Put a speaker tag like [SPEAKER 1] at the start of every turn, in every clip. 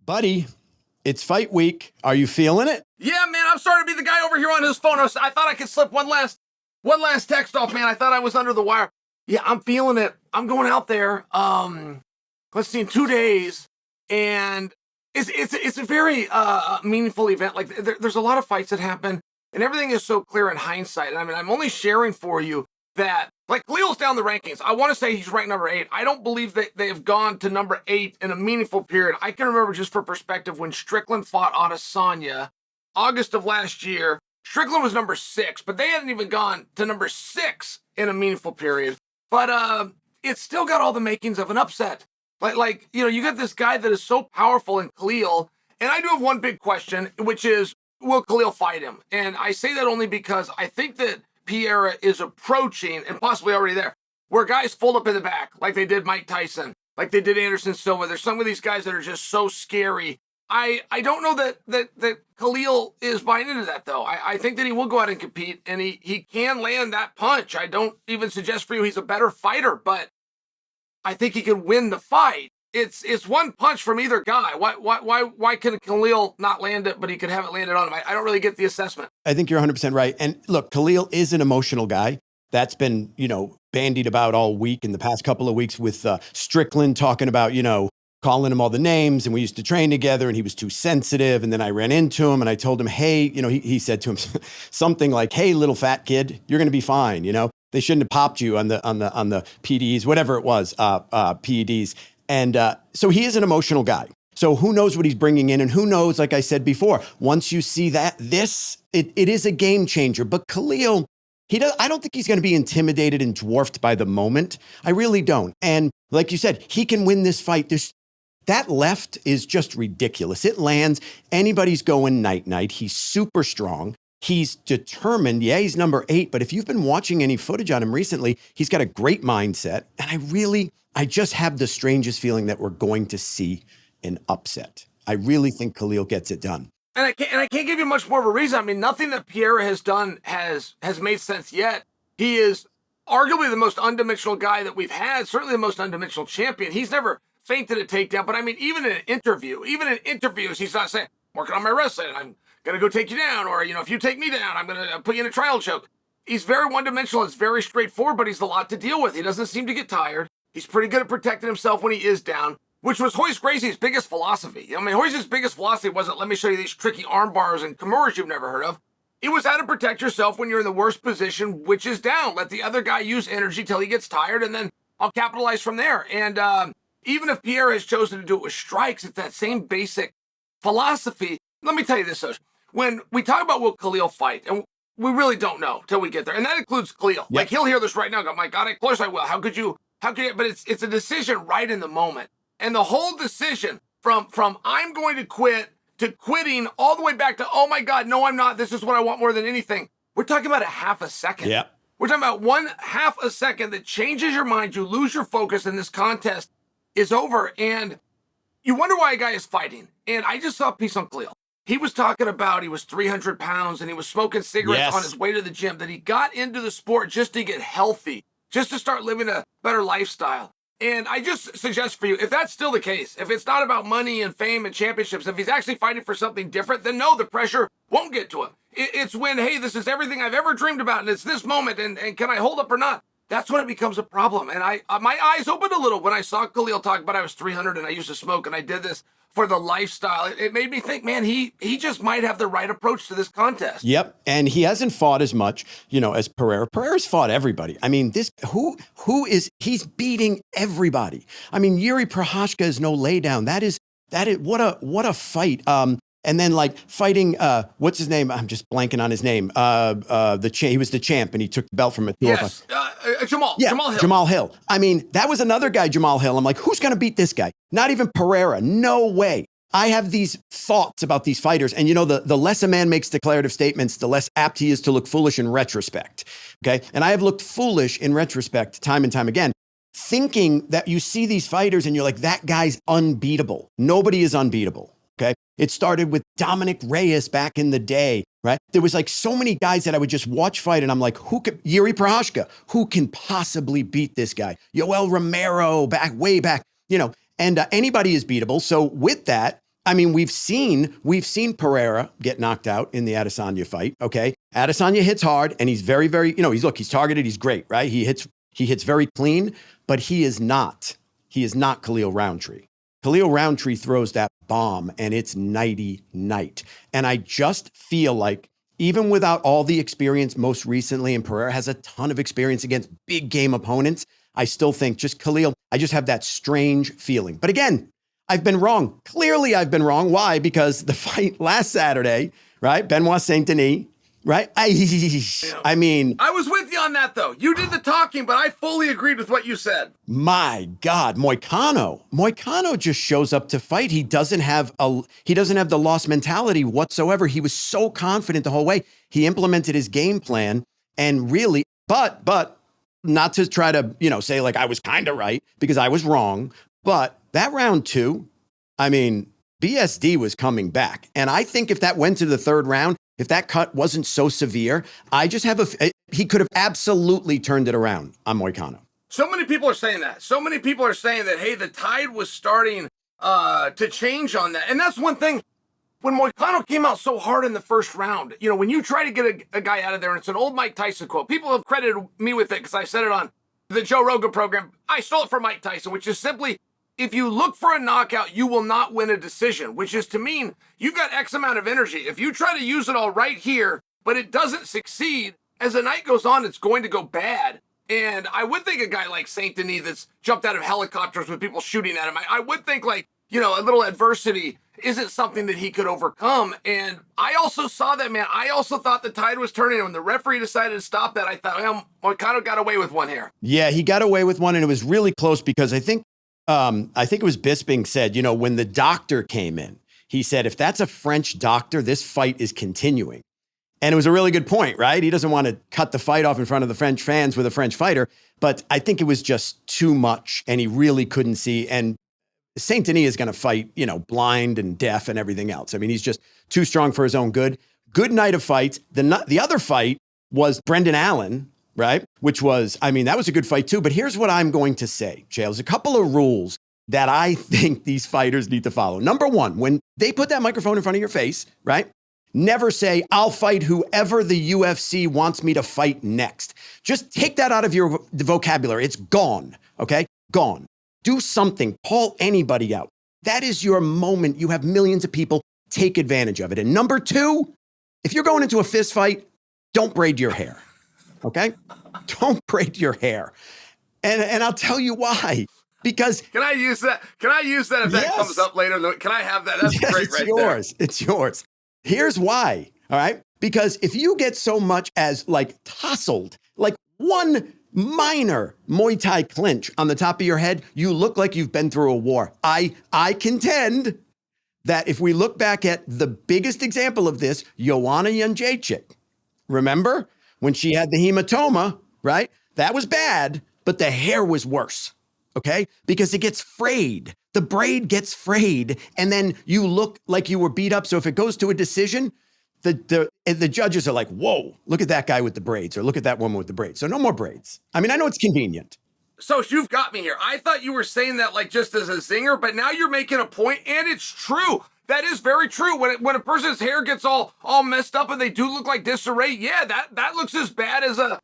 [SPEAKER 1] Buddy, it's fight week. Are you feeling it?
[SPEAKER 2] Yeah, man, I'm sorry to be the guy over here on his phone. I thought I could slip one last text off, man. I thought I was under the wire. Yeah, I'm feeling it. I'm going out there. Let's see, in 2 days, and it's a very meaningful event. Like there's a lot of fights that happen, and everything is so clear in hindsight. I mean, I'm only sharing for you that, like, Khalil's down the rankings. I want to say he's ranked number 8. I don't believe that they have gone to number 8 in a meaningful period. I can remember, just for perspective, when Strickland fought Adesanya, August of last year, Strickland was number 6, but they hadn't even gone to number 6 in a meaningful period. But it's still got all the makings of an upset. Like you got this guy that is so powerful in Khalil, and I do have one big question, which is, will Khalil fight him? And I say that only because I think that Pereira is approaching, and possibly already there, where guys fold up in the back, like they did Mike Tyson, like they did Anderson Silva. There's some of these guys that are just so scary. I don't know that Khalil is buying into that, though. I think that he will go out and compete, and he can land that punch. I don't even suggest for you he's a better fighter, but I think he can win the fight. It's one punch from either guy. Why can Khalil not land it, but he could have it landed on him? I don't really get the assessment.
[SPEAKER 1] I think you're 100% right. And look, Khalil is an emotional guy. That's been, bandied about all week in the past couple of weeks with Strickland talking about, calling him all the names, and we used to train together, and he was too sensitive. And then I ran into him and I told him, hey, he said to him something like, hey, little fat kid, you're going to be fine. They shouldn't have popped you on the PDs, whatever it was, PEDs. And so he is an emotional guy. So who knows what he's bringing in, and who knows, like I said before, once you see that, it is a game changer. But Khalil, I don't think he's going to be intimidated and dwarfed by the moment. I really don't. And like you said, he can win this fight. That left is just ridiculous. It lands. Anybody's going night-night. He's super strong. He's determined. Yeah, he's number 8. But if you've been watching any footage on him recently, he's got a great mindset. And I just have the strangest feeling that we're going to see an upset. I really think Khalil gets it done.
[SPEAKER 2] And I can't give you much more of a reason. I mean, nothing that Pereira has done has made sense yet. He is arguably the most undimensional guy that we've had, certainly the most undimensional champion. He's never feinted a takedown, but I mean, even in interviews, he's not saying, I'm working on my wrestling, I'm going to go take you down, or, if you take me down, I'm going to put you in a trial choke. He's very one-dimensional. It's very straightforward, but he's a lot to deal with. He doesn't seem to get tired. He's pretty good at protecting himself when he is down, which was Royce Gracie's biggest philosophy. I mean, Royce's biggest philosophy wasn't, let me show you these tricky arm bars and Kimuras you've never heard of. It was how to protect yourself when you're in the worst position, which is down. Let the other guy use energy till he gets tired, and then I'll capitalize from there. And even if Pierre has chosen to do it with strikes, it's that same basic philosophy. Let me tell you this, Soch. When we talk about will Khalil fight, and we really don't know till we get there, and that includes Khalil. Yep. Like, he'll hear this right now and go, my God, of course I will. How could you? But it's a decision right in the moment. And the whole decision from I'm going to quit to quitting all the way back to, oh my God, no, I'm not. This is what I want more than anything. We're talking about a half a second.
[SPEAKER 1] Yeah.
[SPEAKER 2] We're talking about 1/2 a second that changes your mind. You lose your focus, and this contest is over. And you wonder why a guy is fighting. And I just saw a piece on Khalil. He was talking about he was 300 pounds and he was smoking cigarettes on his way to the gym, that he got into the sport just to get healthy, just to start living a better lifestyle. And I just suggest for you, if that's still the case, if it's not about money and fame and championships, if he's actually fighting for something different, then no, the pressure won't get to him. It's when, hey, this is everything I've ever dreamed about, and it's this moment, and can I hold up or not? That's when it becomes a problem. And my eyes opened a little when I saw Khalil talk about I was 300 and I used to smoke and I did this for the lifestyle. It made me think, man, he just might have the right approach to this contest.
[SPEAKER 1] Yep. And he hasn't fought as much, as Pereira. Pereira's fought everybody. I mean, he's beating everybody. I mean, Yuri Prochazka is no laydown. That is what a fight. And then fighting, what's his name? I'm just blanking on his name. He was the champ and he took the belt from Matua.
[SPEAKER 2] Yes, Jamal Hill.
[SPEAKER 1] Jamal Hill. I mean, that was another guy, Jamal Hill. I'm like, who's going to beat this guy? Not even Pereira. No way. I have these thoughts about these fighters. And the less a man makes declarative statements, the less apt he is to look foolish in retrospect. Okay. And I have looked foolish in retrospect time and time again, thinking that you see these fighters and you're like, that guy's unbeatable. Nobody is unbeatable. Okay. It started with Dominic Reyes back in the day, right? There was so many guys that I would just watch fight and I'm like, Yuri Prochazka, who can possibly beat this guy? Yoel Romero way back, and anybody is beatable. So with that, I mean, we've seen Pereira get knocked out in the Adesanya fight. Okay. Adesanya hits hard and he's very, very, he's targeted. He's great, right? He hits very clean, but he is not Khalil Rountree. Khalil Rountree throws that bomb and it's nighty-night. And I just feel like even without all the experience most recently, and Pereira has a ton of experience against big game opponents, I still think just Khalil, I just have that strange feeling. But again, I've been wrong. Clearly, I've been wrong. Why? Because the fight last Saturday, right? Benoit Saint-Denis, right? I mean,
[SPEAKER 2] I was with you on that, though. You did the talking, but I fully agreed with what you said.
[SPEAKER 1] My God, Moicano just shows up to fight. He doesn't have the lost mentality whatsoever. He was so confident the whole way. He implemented his game plan and really, but not to try to, say like I was kind of right because I was wrong. But that round 2, I mean, BSD was coming back. And I think if that went to the 3rd round, if that cut wasn't so severe, I just have he could have absolutely turned it around on Moicano.
[SPEAKER 2] So many people are saying that. So many people are saying that, hey, the tide was starting to change on that. And that's one thing. When Moicano came out so hard in the 1st round, when you try to get a guy out of there, and it's an old Mike Tyson quote. People have credited me with it because I said it on the Joe Rogan program. I stole it from Mike Tyson, which is simply, if you look for a knockout, you will not win a decision, which is to mean you've got X amount of energy. If you try to use it all right here, but it doesn't succeed, as the night goes on, it's going to go bad. And I would think a guy like Saint Denis that's jumped out of helicopters with people shooting at him, I would think like, a little adversity isn't something that he could overcome. And I also saw that, man. I also thought the tide was turning. And when the referee decided to stop that, I thought, well, Moicano got away with one here.
[SPEAKER 1] Yeah, he got away with one, and it was really close because I think it was Bisping said, when the doctor came in, he said, if that's a French doctor, this fight is continuing. And it was a really good point, right? He doesn't want to cut the fight off in front of the French fans with a French fighter, but I think it was just too much and he really couldn't see. And Saint Denis is going to fight, blind and deaf and everything else. I mean, he's just too strong for his own good. Good night of fights. The other fight was Brendan Allen, right? Which was, that was a good fight too. But here's what I'm going to say, Chael. There's a couple of rules that I think these fighters need to follow. Number 1, when they put that microphone in front of your face, right? Never say, I'll fight whoever the UFC wants me to fight next. Just take that out of your vocabulary. It's gone, okay? Gone. Do something. Call anybody out. That is your moment. You have millions of people. Take advantage of it. And number 2, if you're going into a fist fight, don't braid your hair. Okay? Don't braid your hair. And I'll tell you why. Because
[SPEAKER 2] Can I use that if that comes up later? Can I have that? That's great right
[SPEAKER 1] yours.
[SPEAKER 2] there.
[SPEAKER 1] It's yours. Here's why. All right? Because if you get so much as like tousled, like one minor Muay Thai clinch on the top of your head, you look like you've been through a war. I contend that if we look back at the biggest example of this, Joanna Jędrzejczyk, remember when she had the hematoma, right? That was bad, but the hair was worse, okay? Because it gets frayed. The braid gets frayed, and then you look like you were beat up. So if it goes to a decision, the judges are like, whoa, look at that guy with the braids, or look at that woman with the braids. So no more braids. I know it's convenient.
[SPEAKER 2] So you've got me here. I thought you were saying that like just as a zinger, but now you're making a point, and it's true. That is very true. When a person's hair gets all messed up and they do look like disarray, yeah, that looks as bad as a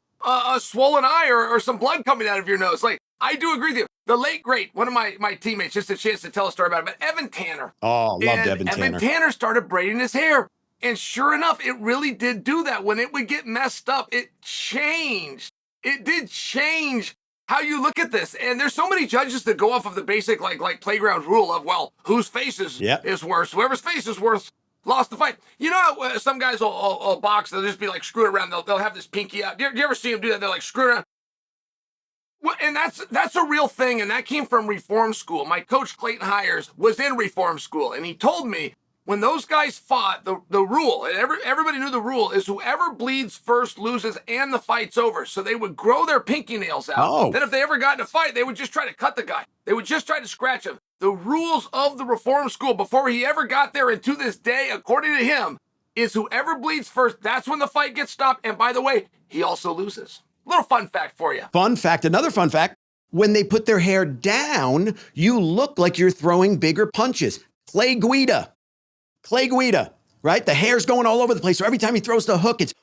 [SPEAKER 2] swollen eye or some blood coming out of your nose. Like, I do agree with you. The late, great, one of my teammates, just a chance to tell a story about it, but Evan Tanner.
[SPEAKER 1] Oh, loved Evan Tanner.
[SPEAKER 2] Evan Tanner started braiding his hair. And sure enough, it really did do that. When it would get messed up, it changed. It did change how you look at this. And there's so many judges that go off of the basic like playground rule of, well, whose face is worse? Whoever's face is worse lost the fight. You know, some guys will box, they'll just be like screwing around. They'll have this pinky out. Do you ever see them do that? They're like screwing around. Well, and that's a real thing, and that came from reform school. My coach, Clayton Hires, was in reform school, and he told me when those guys fought, the rule, and everybody knew the rule, is whoever bleeds first loses and the fight's over. So they would grow their pinky nails out.
[SPEAKER 1] Oh.
[SPEAKER 2] Then if they ever got in a fight, they would just try to cut the guy. They would just try to scratch him. The rules of the reform school before he ever got there, and to this day, according to him, is whoever bleeds first, that's when the fight gets stopped. And by the way, he also loses. Little fun fact for you.
[SPEAKER 1] Fun fact, another fun fact, when they put their hair down, you look like you're throwing bigger punches. Clay Guida. Clay Guida, right? The hair's going all over the place. So every time he throws the hook, it's,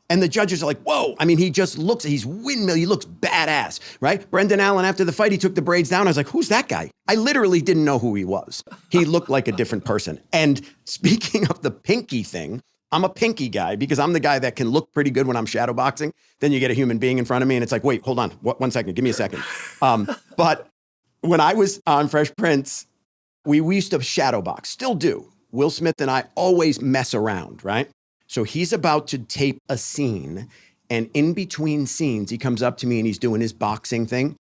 [SPEAKER 1] and the judges are like, whoa. I mean, he just looks, he's windmill. He looks badass, right? Brendan Allen, after the fight, he took the braids down. I was like, who's that guy? I literally didn't know who he was. He looked like a different person. And speaking of the pinky thing, I'm a pinky guy because I'm the guy that can look pretty good when I'm shadow boxing. Then you get a human being in front of me and it's like, wait, hold on. 1 second. Give me a second. But when I was on Fresh Prince, we used to shadow box, still do. Will Smith and I always mess around, right? So he's about to tape a scene, and in between scenes, he comes up to me and he's doing his boxing thing,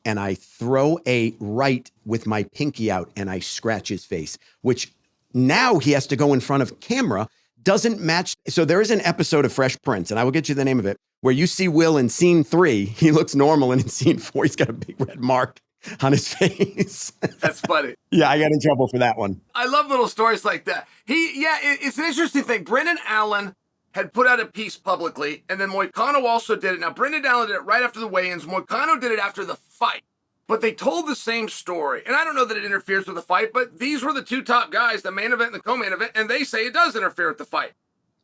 [SPEAKER 1] and I throw a right with my pinky out and I scratch his face, which now he has to go in front of camera, doesn't match. So there is an episode of Fresh Prince, and I will get you the name of it, where you see Will in scene 3, he looks normal, and in scene 4, he's got a big red mark on his face.
[SPEAKER 2] That's funny.
[SPEAKER 1] Yeah, I got in trouble for that one.
[SPEAKER 2] I love little stories like that. It's an interesting thing. Brendan Allen had put out a piece publicly, and then Moicano also did it. Now, Brendan Allen did it right after the weigh-ins. Moicano did it after the fight. But they told the same story. And I don't know that it interferes with the fight, but these were the two top guys, the main event and the co-main event, and they say it does interfere with the fight.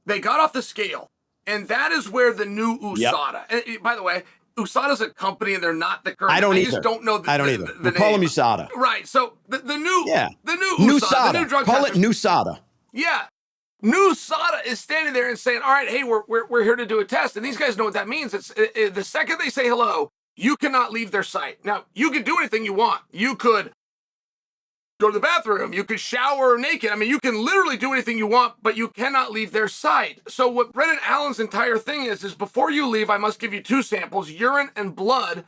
[SPEAKER 2] They got off the scale, and that is where the new USADA, and by the way, USADA's a company and they're not the current.
[SPEAKER 1] I don't either.
[SPEAKER 2] Just don't know
[SPEAKER 1] I don't either. We'll call them USADA.
[SPEAKER 2] Right. So the new
[SPEAKER 1] USADA.
[SPEAKER 2] the new drug
[SPEAKER 1] call
[SPEAKER 2] testers.
[SPEAKER 1] it USADA.
[SPEAKER 2] Yeah. New USADA is standing there and saying, all right, hey, we're here to do a test. And these guys know what that means. It's the second they say hello, you cannot leave their site. Now, you can do anything you want. You could go to the bathroom. You could shower naked. I mean, you can literally do anything you want, but you cannot leave their site. So what Brendan Allen's entire thing is before you leave, I must give you 2 samples, urine and blood.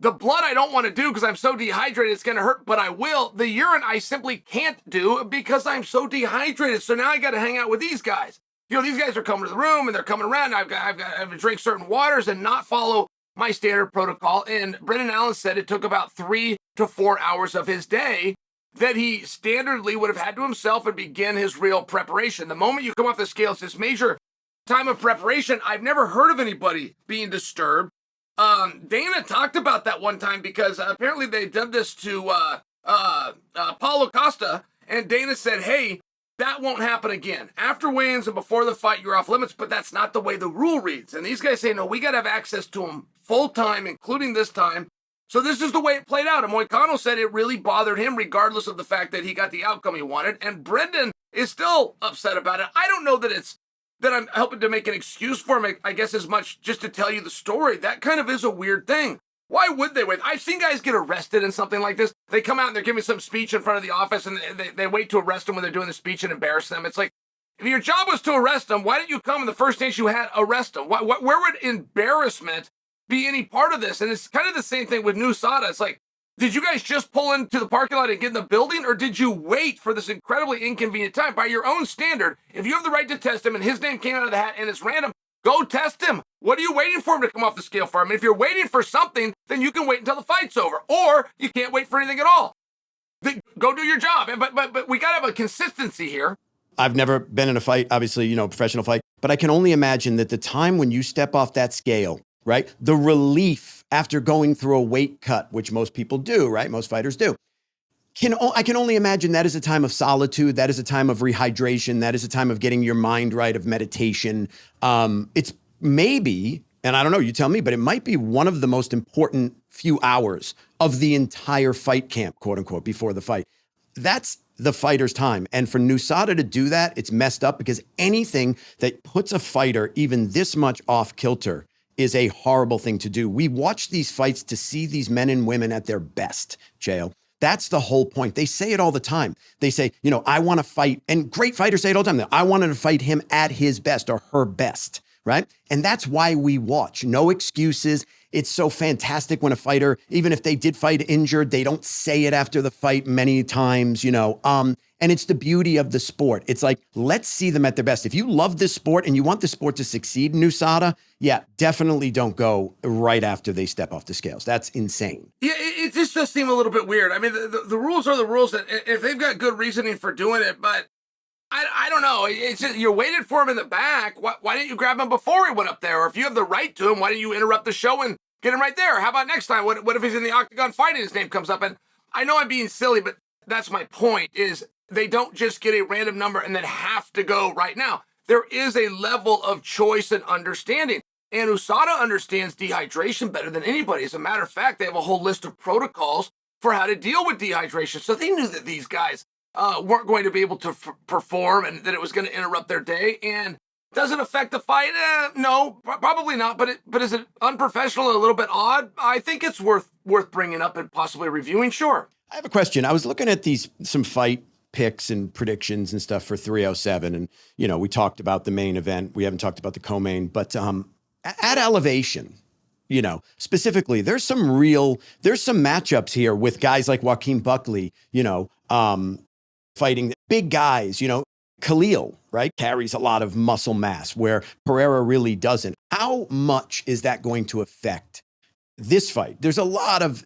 [SPEAKER 2] The blood I don't want to do because I'm so dehydrated, it's going to hurt, but I will. The urine I simply can't do because I'm so dehydrated. So now I got to hang out with these guys. You know, these guys are coming to the room and they're coming around. I have to drink certain waters and not follow my standard protocol. And Brendan Allen said it took about 3 to 4 hours of his day that he standardly would have had to himself and begin his real preparation. The moment you come off the scale, it's this major time of preparation. I've never heard of anybody being disturbed. Dana talked about that one time because apparently they did this to Paulo Costa, and Dana said, hey, that won't happen again. After weigh-ins and before the fight, you're off limits, but that's not the way the rule reads. And these guys say, no, we got to have access to them full time, including this time. So this is the way it played out. And Moicano said it really bothered him regardless of the fact that he got the outcome he wanted. And Brendan is still upset about it. I don't know that I'm helping to make an excuse for him, I guess, as much just to tell you the story. That kind of is a weird thing. Why would they wait? I've seen guys get arrested in something like this. They come out and they're giving some speech in front of the office and they wait to arrest them when they're doing the speech and embarrass them. It's like, if your job was to arrest them, why didn't you come in the first chance you had, arrest them? Where would embarrassment be any part of this? And it's kind of the same thing with new USADA. It's like, did you guys just pull into the parking lot and get in the building, or did you wait for this incredibly inconvenient time? By your own standard, if you have the right to test him and his name came out of the hat and it's random, go test him. What are you waiting for him to come off the scale for? I mean, if you're waiting for something, then you can wait until the fight's over, or you can't wait for anything at all. Go do your job. But we got to have a consistency here.
[SPEAKER 1] I've never been in a fight, obviously, professional fight, but I can only imagine that the time when you step off that scale, right? The relief after going through a weight cut, which most people do, right? Most fighters do. I can only imagine that is a time of solitude. That is a time of rehydration. That is a time of getting your mind right, of meditation. It's maybe, and I don't know, you tell me, but it might be one of the most important few hours of the entire fight camp, quote unquote, before the fight. That's the fighter's time. And for USADA to do that, it's messed up because anything that puts a fighter even this much off kilter is a horrible thing to do. We watch these fights to see these men and women at their best, Chael. That's the whole point. They say it all the time. They say, I want to fight, and great fighters say it all the time. I wanted to fight him at his best or her best, right? And that's why we watch. No excuses. It's so fantastic when a fighter, even if they did fight injured, they don't say it after the fight many times, and it's the beauty of the sport. It's like, let's see them at their best. If you love this sport and you want the sport to succeed in USADA, yeah, definitely don't go right after they step off the scales. That's insane.
[SPEAKER 2] Yeah, it just does seem a little bit weird. I mean, the rules are the rules, and if they've got good reasoning for doing it, but I don't know. It's just, you're waiting for him in the back. Why didn't you grab him before he went up there? Or if you have the right to him, why didn't you interrupt the show and get him right there? How about next time? What if he's in the octagon fighting, his name comes up? And I know I'm being silly, but that's my point, is They don't just get a random number and then have to go right now. There is a level of choice and understanding. And USADA understands dehydration better than anybody. As a matter of fact, they have a whole list of protocols for how to deal with dehydration. So they knew that these guys weren't going to be able to perform and that it was going to interrupt their day. And does it affect the fight? No, probably not. But is it unprofessional and a little bit odd? I think it's worth bringing up and possibly reviewing. Sure.
[SPEAKER 1] I have a question. I was looking at some fight picks and predictions and stuff for 307. And, we talked about the main event. We haven't talked about the co-main, but at elevation, specifically, there's some matchups here with guys like Joaquin Buckley, fighting big guys, Khalil, right, carries a lot of muscle mass where Pereira really doesn't. How much is that going to affect this fight? There's a lot of,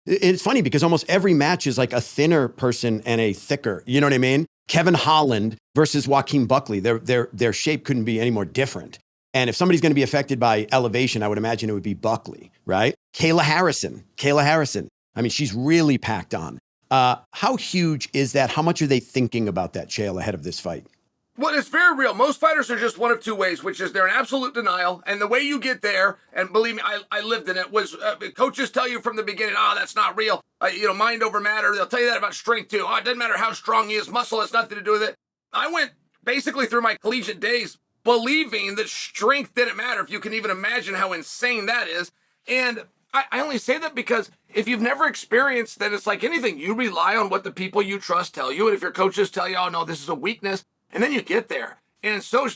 [SPEAKER 1] it's funny because almost every match is like a thinner person and a thicker, you know what I mean? Kevin Holland versus Joaquin Buckley, their shape couldn't be any more different. And if somebody's going to be affected by elevation, I would imagine it would be Buckley, right? Kayla Harrison. I mean, she's really packed on. How huge is that? How much are they thinking about that, Chael, ahead of this fight?
[SPEAKER 2] Well, it's very real. Most fighters are just one of two ways, which is they're in absolute denial. And the way you get there, and believe me, I lived in it, was coaches tell you from the beginning, that's not real. Mind over matter. They'll tell you that about strength too. It doesn't matter how strong he is. Muscle has nothing to do with it. I went basically through my collegiate days believing that strength didn't matter, if you can even imagine how insane that is. And I only say that because if you've never experienced that, it's like anything. You rely on what the people you trust tell you. And if your coaches tell you, no, this is a weakness, and then you get there. And so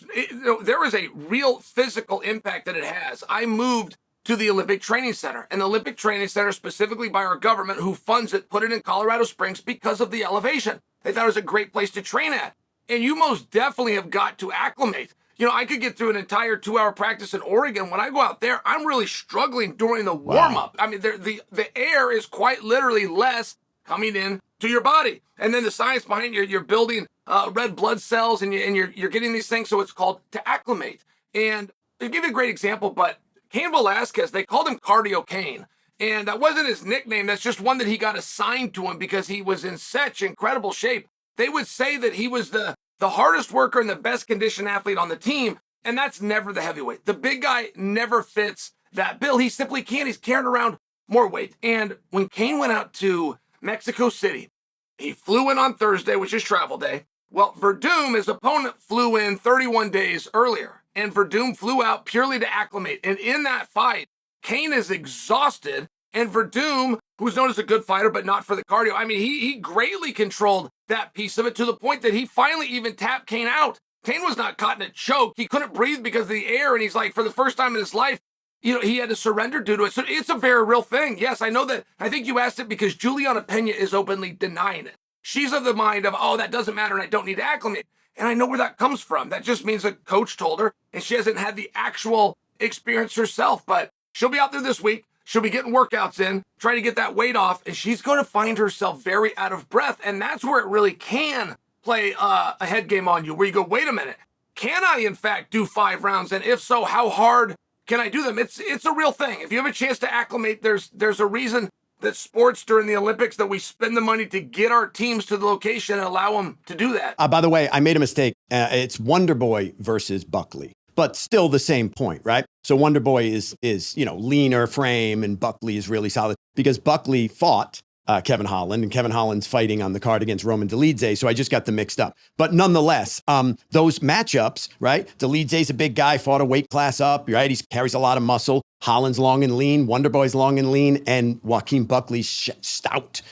[SPEAKER 2] there is a real physical impact that it has. I moved to the Olympic Training Center, and the Olympic Training Center, specifically by our government who funds it, put it in Colorado Springs because of the elevation. They thought it was a great place to train at. And you most definitely have got to acclimate. I could get through an entire 2-hour practice in Oregon. When I go out there, I'm really struggling during the warm-up. Wow. I mean, the air is quite literally less coming in to your body. And then the science behind you're building red blood cells and you're getting these things. So it's called to acclimate. And to give you a great example, but Cain Velasquez, they called him Cardio Cain. And that wasn't his nickname. That's just one that he got assigned to him because he was in such incredible shape. They would say that he was the hardest worker and the best conditioned athlete on the team, and that's never the heavyweight. The big guy never fits that bill. He simply can't. He's carrying around more weight. And when Cain went out to Mexico City, he flew in on Thursday, which is travel day. Well, Verdum, his opponent, flew in 31 days earlier, and Verdum flew out purely to acclimate. And in that fight, Cain is exhausted, and Verdum, who's known as a good fighter, but not for the cardio, I mean, he greatly controlled that piece of it to the point that he finally even tapped Cain out. Cain was not caught in a choke. He couldn't breathe because of the air, and he's like, for the first time in his life, he had to surrender due to it. So it's a very real thing. Yes, I know that. I think you asked it because Juliana Pena is openly denying it. She's of the mind of, that doesn't matter and I don't need to acclimate. And I know where that comes from. That just means a coach told her, and she hasn't had the actual experience herself. But she'll be out there this week. She'll be getting workouts in, trying to get that weight off, and she's going to find herself very out of breath. And that's where it really can play a head game on you, where you go, wait a minute, can I in fact do 5 rounds? And if so, how hard can I do them? It's a real thing. If you have a chance to acclimate, there's a reason that sports during the Olympics that we spend the money to get our teams to the location and allow them to do that.
[SPEAKER 1] By the way, I made a mistake. It's Wonder Boy versus Buckley, but still the same point, right? So Wonder Boy is leaner frame and Buckley is really solid because Buckley fought Kevin Holland, and Kevin Holland's fighting on the card against Roman Dolidze, so I just got them mixed up. But nonetheless, those matchups, right? Dolidze's a big guy, fought a weight class up, right? He carries a lot of muscle. Holland's long and lean, Wonder Boy's long and lean, and Joaquin Buckley's stout,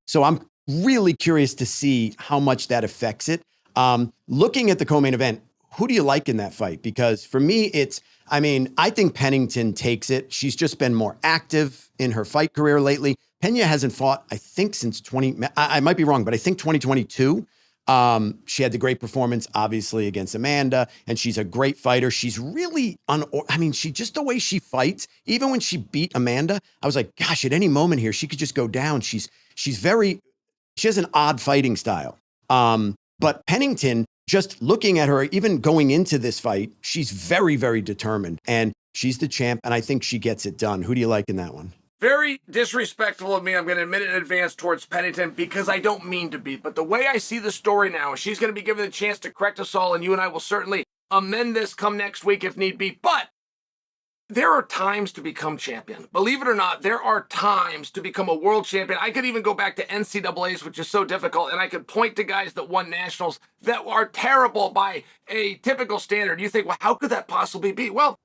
[SPEAKER 1] So I'm really curious to see how much that affects it. Looking at the co-main event, who do you like in that fight? Because for me, I think Pennington takes it. She's just been more active in her fight career lately. Pena hasn't fought, I think, since I might be wrong, but I think 2022. She had the great performance, obviously, against Amanda, and she's a great fighter. She's really, just the way she fights, even when she beat Amanda, I was like, gosh, at any moment here, she could just go down. She has an odd fighting style. But Pennington, just looking at her, even going into this fight, she's very, very determined, and she's the champ, and I think she gets it done. Who do you like in that one?
[SPEAKER 2] Very disrespectful of me. I'm going to admit it in advance towards Pennington because I don't mean to be. But the way I see the story now, she's going to be given the chance to correct us all, and you and I will certainly amend this come next week if need be. But there are times to become champion. Believe it or not, there are times to become a world champion. I could even go back to NCAAs, which is so difficult, and I could point to guys that won nationals that are terrible by a typical standard. You think, well, how could that possibly be? Well,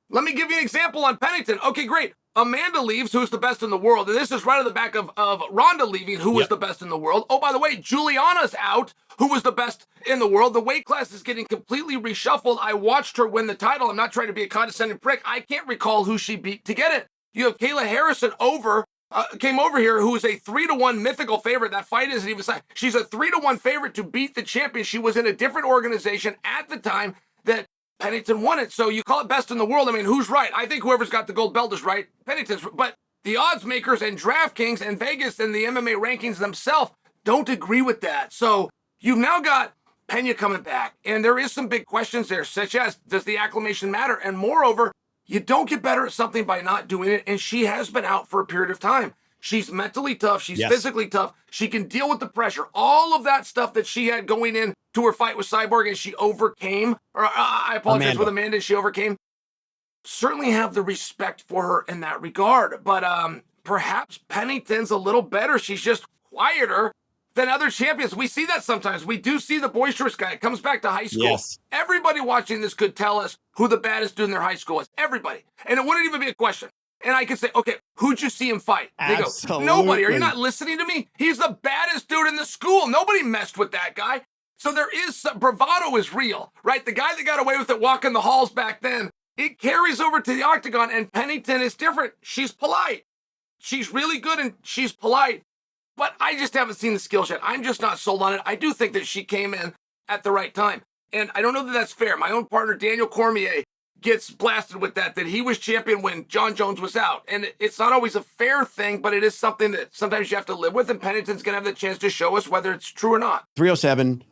[SPEAKER 2] let me give you an example on Pennington. Okay, great. Amanda leaves, who's the best in the world. And this is right on the back of Ronda leaving, who was the best in the world. Oh, by the way, Juliana's out, who was the best in the world. The weight class is getting completely reshuffled. I watched her win the title. I'm not trying to be a condescending prick. I can't recall who she beat to get it. You have Kayla Harrison came over here, who is a 3-1 mythical favorite. That fight isn't even signed. She's a 3-1 favorite to beat the champion. She was in a different organization at the time that Pennington won it. So you call it best in the world. I mean, who's right? I think whoever's got the gold belt is right. Pennington's, but the odds makers and DraftKings and Vegas and the MMA rankings themselves don't agree with that. So you've now got Pena coming back, and there is some big questions there, such as, does the acclimation matter? And moreover, you don't get better at something by not doing it, and she has been out for a period of time. She's mentally tough. She's physically tough. She can deal with the pressure. All of that stuff that she had going in to her fight with Cyborg and she overcame, or I apologize, with Amanda, she overcame. Certainly have the respect for her in that regard. But perhaps Pennington's a little better. She's just quieter than other champions. We see that sometimes. We do see the boisterous guy. It comes back to high school.
[SPEAKER 1] Yes.
[SPEAKER 2] Everybody watching this could tell us who the baddest dude in their high school is. Everybody. And it wouldn't even be a question. And I could say, okay, who'd you see him fight? They go, nobody. Are you not listening to me? He's the baddest dude in the school. Nobody messed with that guy. So there is some, bravado is real, right? The guy that got away with it walking the halls back then, it carries over to the octagon, and Pennington is different. She's polite. She's really good and she's polite. But I just haven't seen the skills yet. I'm just not sold on it. I do think that she came in at the right time. And I don't know that that's fair. My own partner, Daniel Cormier, gets blasted with that he was champion when Jon Jones was out. And it's not always a fair thing, but it is something that sometimes you have to live with, and Pennington's going to have the chance to show us whether it's true or not.
[SPEAKER 1] 307,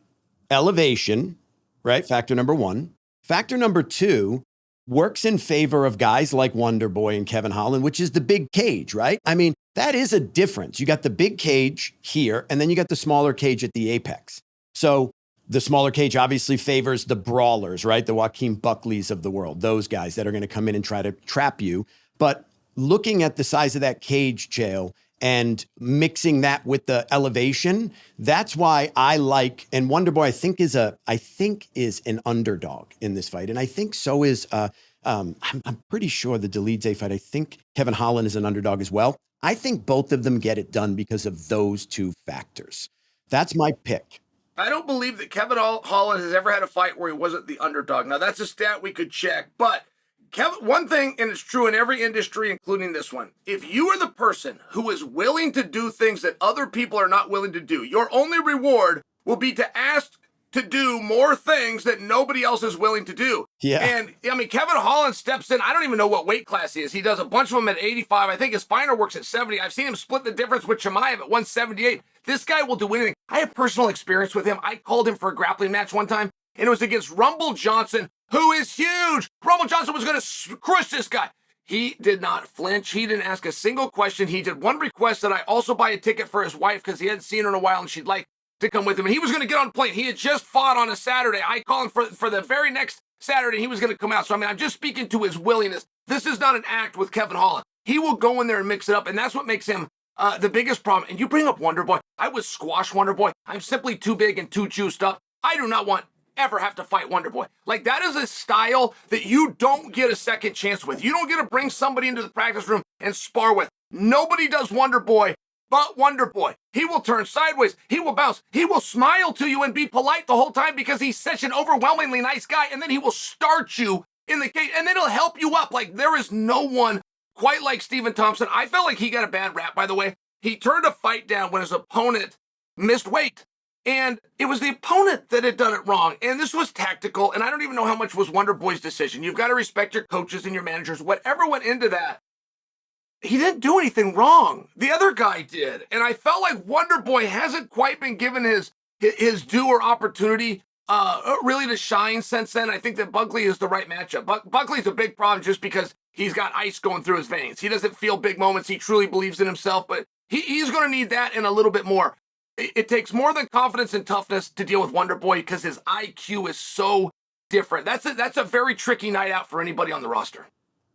[SPEAKER 1] elevation, right? Factor number one. Factor number two, works in favor of guys like Wonder Boy and Kevin Holland, which is the big cage, right? I mean, that is a difference. You got the big cage here, and then you got the smaller cage at the apex. So the smaller cage obviously favors the brawlers, right? The Joaquin Buckleys of the world, those guys that are going to come in and try to trap you. But looking at the size of that cage, Chael, and mixing that with the elevation, that's why I like, and Wonder Boy I think is an underdog in this fight. And I think so is, I'm pretty sure the Dolidze fight, I think Kevin Holland is an underdog as well. I think both of them get it done because of those two factors. That's my pick.
[SPEAKER 2] I don't believe that Kevin Holland has ever had a fight where he wasn't the underdog. Now, that's a stat we could check, but one thing, and it's true in every industry, including this one, if you are the person who is willing to do things that other people are not willing to do, your only reward will be to ask to do more things that nobody else is willing to do.
[SPEAKER 1] Yeah.
[SPEAKER 2] And, I mean, Kevin Holland steps in. I don't even know what weight class he is. He does a bunch of them at 85. I think his final works at 70. I've seen him split the difference with Chimaev at 178. This guy will do anything. I have personal experience with him. I called him for a grappling match one time, and it was against Rumble Johnson, who is huge. Rumble Johnson was going to crush this guy. He did not flinch. He didn't ask a single question. He did one request that I also buy a ticket for his wife because he hadn't seen her in a while and she'd like to come with him. And he was going to get on a plane. He had just fought on a Saturday. I called him for the very next Saturday. He was going to come out. So, I mean, I'm just speaking to his willingness. This is not an act with Kevin Holland. He will go in there and mix it up. And that's what makes him the biggest problem. And you bring up Wonder Boy. I would squash Wonder Boy. I'm simply too big and too juiced up. I do not want ever have to fight Wonder Boy. Like, that is a style that you don't get a second chance with. You don't get to bring somebody into the practice room and spar with. Nobody does Wonder Boy but Wonder Boy. He will turn sideways. He will bounce. He will smile to you and be polite the whole time because he's such an overwhelmingly nice guy. And then he will start you in the cage and then he'll help you up. Like, there is no one quite like Stephen Thompson. I felt like he got a bad rap, by the way. He turned a fight down when his opponent missed weight. And it was the opponent that had done it wrong. And this was tactical. And I don't even know how much was Wonder Boy's decision. You've got to respect your coaches and your managers. Whatever went into that, he didn't do anything wrong. The other guy did. And I felt like Wonder Boy hasn't quite been given his due or opportunity really to shine since then. I think that Buckley is the right matchup. Buckley's a big problem just because he's got ice going through his veins. He doesn't feel big moments. He truly believes in himself, but he's going to need that and a little bit more. It takes more than confidence and toughness to deal with Wonderboy because his IQ is so different. That's a very tricky night out for anybody on the roster.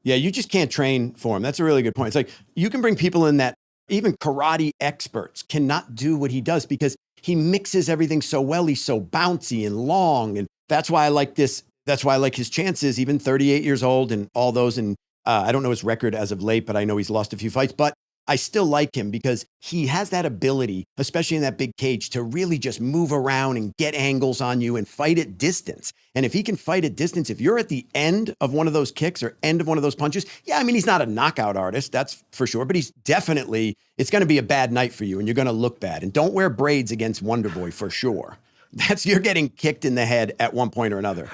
[SPEAKER 1] Yeah, you just can't train for him. That's a really good point. It's like you can bring people in that even karate experts cannot do what he does because he mixes everything so well. He's so bouncy and long. And that's why I like this. That's why I like his chances, even 38 years old and all those. And I don't know his record as of late, but I know he's lost a few fights. But I still like him because he has that ability, especially in that big cage, to really just move around and get angles on you and fight at distance. And if he can fight at distance, if you're at the end of one of those kicks or end of one of those punches, yeah, I mean, he's not a knockout artist, that's for sure, but he's definitely, it's going to be a bad night for you and you're going to look bad. And don't wear braids against Wonderboy for sure. You're getting kicked in the head at one point or another.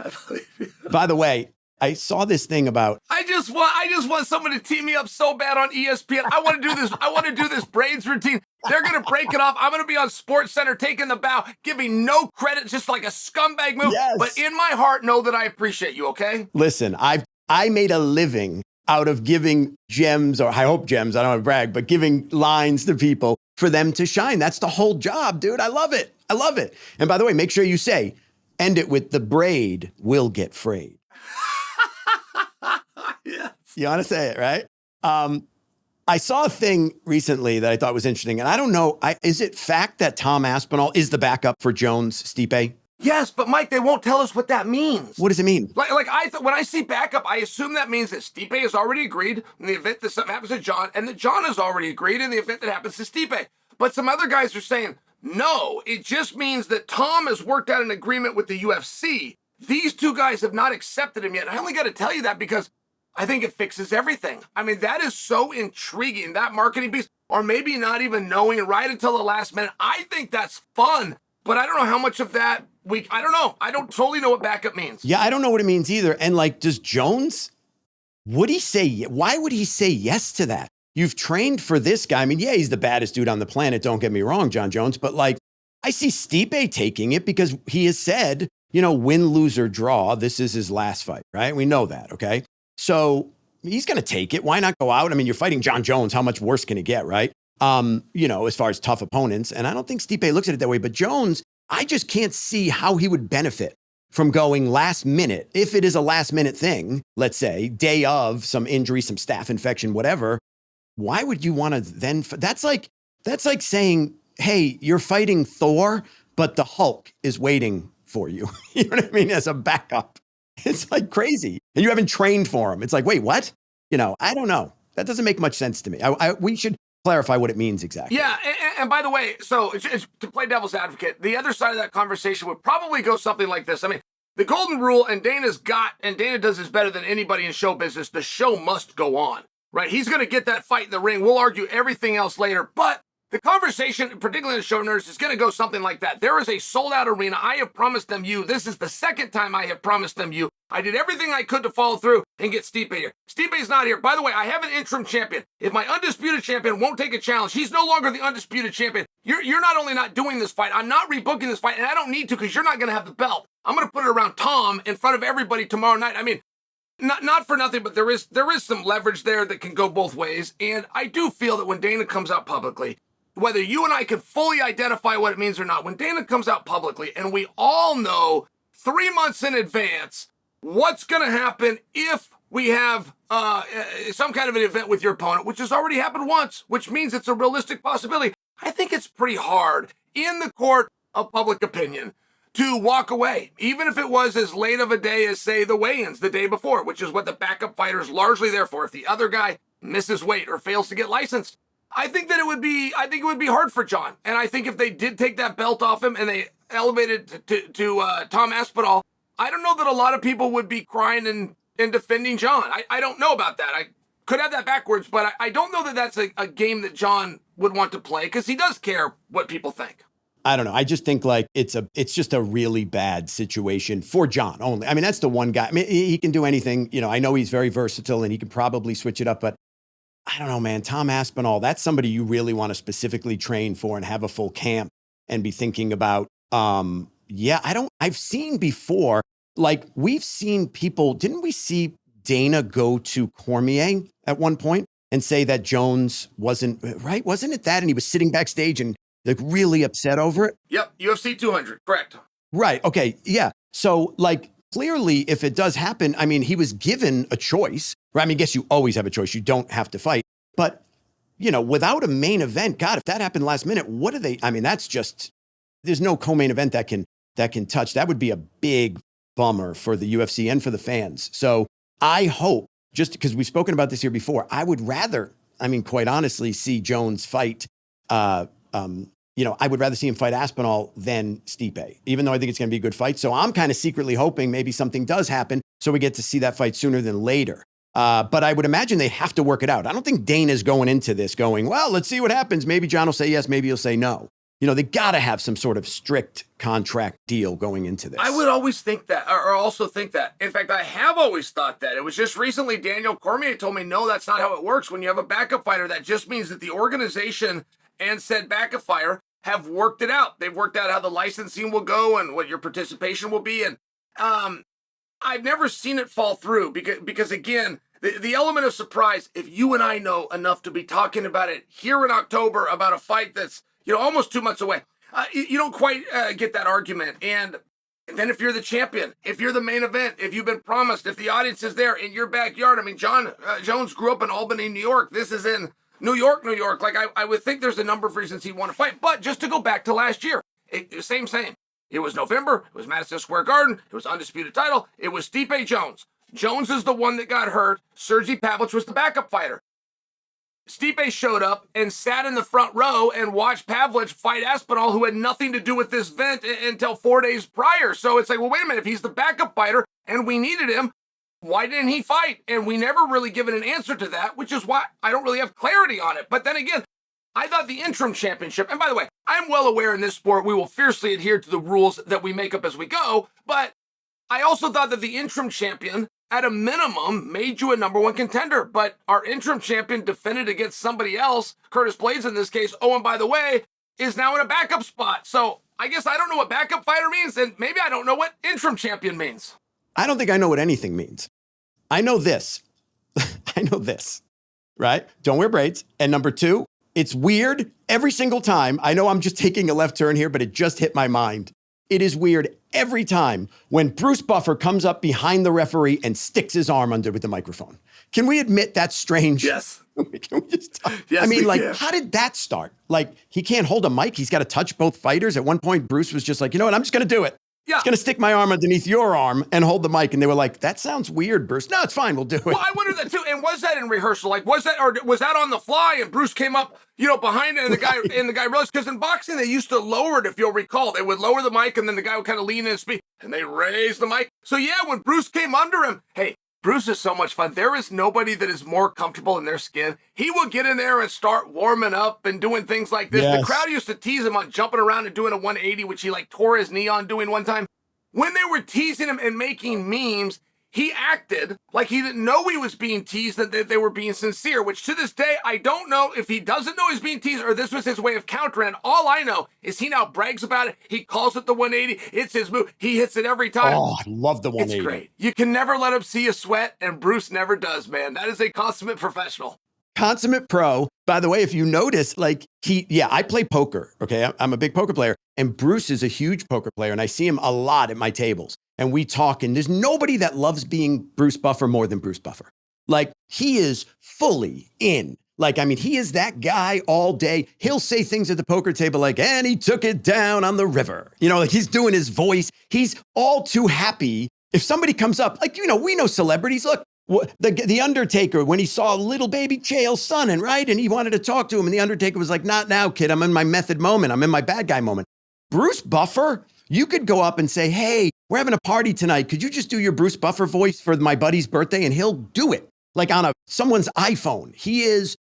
[SPEAKER 1] By the way, I saw this thing about.
[SPEAKER 2] I just want someone to tee me up so bad on ESPN. I want to do this. I want to do this braids routine. They're gonna break it off. I'm gonna be on Sports Center taking the bow, giving no credit, just like a scumbag move.
[SPEAKER 1] Yes.
[SPEAKER 2] But in my heart, know that I appreciate you. Okay.
[SPEAKER 1] Listen, I made a living out of giving gems, or I hope gems. I don't want to brag, but giving lines to people for them to shine. That's the whole job, dude. I love it. I love it. And by the way, make sure you say, end it with the braid will get frayed.
[SPEAKER 2] Yes.
[SPEAKER 1] You want to say it, right? I saw a thing recently that I thought was interesting, and I don't know, is it fact that Tom Aspinall is the backup for Jones Stipe?
[SPEAKER 2] Yes, but Mike, they won't tell us what that means.
[SPEAKER 1] What does it mean?
[SPEAKER 2] Like when I see backup, I assume that means that Stipe has already agreed in the event that something happens to Jon, and that Jon has already agreed in the event that happens to Stipe. But some other guys are saying, no, it just means that Tom has worked out an agreement with the UFC. These two guys have not accepted him yet. I only got to tell you that because I think it fixes everything. I mean, that is so intriguing, that marketing piece, or maybe not even knowing right until the last minute. I think that's fun, but I don't know how much of that I don't know. I don't totally know what backup means.
[SPEAKER 1] Yeah, I don't know what it means either. And like, does Jones, would he say, why would he say yes to that? You've trained for this guy. I mean, yeah, he's the baddest dude on the planet. Don't get me wrong, Jon Jones, but like, I see Stipe taking it because he has said, win, lose, or draw, this is his last fight, right? We know that, okay? So he's going to take it. Why not go out? I mean, you're fighting Jon Jones. How much worse can it get, right? As far as tough opponents. And I don't think Stipe looks at it that way. But Jones, I just can't see how he would benefit from going last minute. If it is a last minute thing, let's say, day of some injury, some staph infection, whatever, why would you want to then? That's like saying, hey, you're fighting Thor, but the Hulk is waiting for you. You know what I mean? As a backup. It's like crazy. And you haven't trained for him. It's like, wait, what? I don't know. That doesn't make much sense to me. We should clarify what it means exactly.
[SPEAKER 2] Yeah. And by the way, so it's to play devil's advocate, the other side of that conversation would probably go something like this. I mean, the golden rule, and Dana does this better than anybody in show business. The show must go on, right? He's going to get that fight in the ring. We'll argue everything else later, but the conversation, particularly in the show nerds, is going to go something like that. There is a sold-out arena. I have promised them you. This is the second time I have promised them you. I did everything I could to follow through and get Stipe here. Stipe's not here. By the way, I have an interim champion. If my undisputed champion won't take a challenge, he's no longer the undisputed champion. You're not only not doing this fight, I'm not rebooking this fight, and I don't need to because you're not going to have the belt. I'm going to put it around Tom in front of everybody tomorrow night. I mean, not for nothing, but there is some leverage there that can go both ways. And I do feel that when Dana comes out publicly, whether you and I can fully identify what it means or not, when Dana comes out publicly and we all know 3 months in advance what's going to happen if we have some kind of an event with your opponent, which has already happened once, which means it's a realistic possibility, I think it's pretty hard in the court of public opinion to walk away, even if it was as late of a day as, say, the weigh-ins the day before, which is what the backup fighter is largely there for. If the other guy misses weight or fails to get licensed, I think it would be hard for Jon. And I think if they did take that belt off him and they elevated to Tom Aspinall, I don't know that a lot of people would be crying and defending Jon. I don't know about that. I could have that backwards, but I don't know that that's a game that Jon would want to play because he does care what people think.
[SPEAKER 1] I don't know. I just think like it's just a really bad situation for Jon only. I mean, that's the one guy. I mean, he can do anything. I know he's very versatile and he can probably switch it up, but I don't know, man. Tom Aspinall, that's somebody you really want to specifically train for and have a full camp and be thinking about. I've seen before, like we've seen people, didn't we see Dana go to Cormier at one point and say that Jones wasn't, right? Wasn't it that? And he was sitting backstage and like really upset over it?
[SPEAKER 2] Yep, UFC 200, correct.
[SPEAKER 1] Right, okay, yeah. So like clearly if it does happen, I mean, he was given a choice, right? I mean, I guess you always have a choice. You don't have to fight. But, you know, without a main event, God, if that happened last minute, what are they, I mean, that's just, there's no co-main event that can touch. That would be a big bummer for the UFC and for the fans. So I hope, just because we've spoken about this here before, I would rather, I mean, quite honestly, see Jones fight, you know, I would rather see him fight Aspinall than Stipe, even though I think it's going to be a good fight. So I'm kind of secretly hoping maybe something does happen so we get to see that fight sooner than later. But I would imagine they have to work it out. I don't think Dana's going into this going, well, let's see what happens. Maybe Jon will say yes, maybe he'll say no. You know, they got to have some sort of strict contract deal going into this.
[SPEAKER 2] I would always think that, or also think that. In fact, I have always thought that. It was just recently Daniel Cormier told me, no, that's not how it works. When you have a backup fighter, that just means that the organization and said backup fighter have worked it out. They've worked out how the licensing will go and what your participation will be. And I've never seen it fall through because again, the element of surprise, if you and I know enough to be talking about it here in October about a fight that's, you know, almost 2 months away, you don't quite get that argument. And then if you're the champion, if you're the main event, if you've been promised, if the audience is there in your backyard, I mean, Jon Jones grew up in Albany, New York. This is in New York. Like I would think there's a number of reasons he'd want to fight. But just to go back to last year, same. It was November. It was Madison Square Garden. It was undisputed title. It was Stipe Jones. Jones is the one that got hurt. Sergey Pavlich was the backup fighter. Stipe showed up and sat in the front row and watched Pavlich fight Aspinall, who had nothing to do with this event until 4 days prior. So it's like, well, wait a minute. If he's the backup fighter and we needed him, why didn't he fight? And we never really given an answer to that, which is why I don't really have clarity on it. But then again, I thought the interim championship, and by the way, I'm well aware in this sport we will fiercely adhere to the rules that we make up as we go, but I also thought that the interim champion, at a minimum, made you a number one contender. But our interim champion defended against somebody else, Curtis Blades in this case, oh, and by the way, is now in a backup spot. So I guess I don't know what backup fighter means, and maybe I don't know what interim champion means.
[SPEAKER 1] I don't think I know what anything means. I know this. I know this, right? Don't wear braids. And number two, it's weird every single time. I know I'm just taking a left turn here, but it just hit my mind. It is weird every time when Bruce Buffer comes up behind the referee and sticks his arm under with the microphone. Can we admit that's strange?
[SPEAKER 2] Yes.
[SPEAKER 1] Can we just
[SPEAKER 2] yes,
[SPEAKER 1] I mean, like,
[SPEAKER 2] can.
[SPEAKER 1] How did that start? Like, he can't hold a mic. He's got to touch both fighters. At one point, Bruce was just like, you know what? I'm just going to do it.
[SPEAKER 2] Yeah.
[SPEAKER 1] I'm just going to stick my arm underneath your arm and hold the mic. And they were like, that sounds weird, Bruce. No, it's fine. We'll do it.
[SPEAKER 2] Well, I wonder that too. And was that in rehearsal? Like, was that on the fly and Bruce came up, you know, behind it and the guy realized, because in boxing, they used to lower it, if you'll recall. They would lower the mic and then the guy would kind of lean in and speak and they raised the mic. So yeah, when Bruce came under him, hey, Bruce is so much fun. There is nobody that is more comfortable in their skin. He will get in there and start warming up and doing things like this.
[SPEAKER 1] Yes.
[SPEAKER 2] The crowd used to tease him on jumping around and doing a 180, which he like tore his knee on doing one time. When they were teasing him and making memes, he acted like he didn't know he was being teased, that they were being sincere, which to this day, I don't know if he doesn't know he's being teased or this was his way of countering. All I know is he now brags about it. He calls it the 180. It's his move. He hits it every time.
[SPEAKER 1] Oh, I love the 180.
[SPEAKER 2] It's great. You can never let him see you sweat, and Bruce never does, man. That is a consummate professional.
[SPEAKER 1] Consummate pro. By the way, if you notice, like I play poker. Okay. I'm a big poker player and Bruce is a huge poker player and I see him a lot at my tables and we talk and there's nobody that loves being Bruce Buffer more than Bruce Buffer. Like he is fully in. Like, I mean, he is that guy all day. He'll say things at the poker table like, and he took it down on the river. You know, like he's doing his voice. He's all too happy. If somebody comes up, like, you know, we know celebrities. Look, the Undertaker, when he saw little baby Chael Sonnen, right? And he wanted to talk to him. And the Undertaker was like, not now, kid. I'm in my method moment. I'm in my bad guy moment. Bruce Buffer, you could go up and say, hey, we're having a party tonight. Could you just do your Bruce Buffer voice for my buddy's birthday? And he'll do it like on someone's iPhone. He is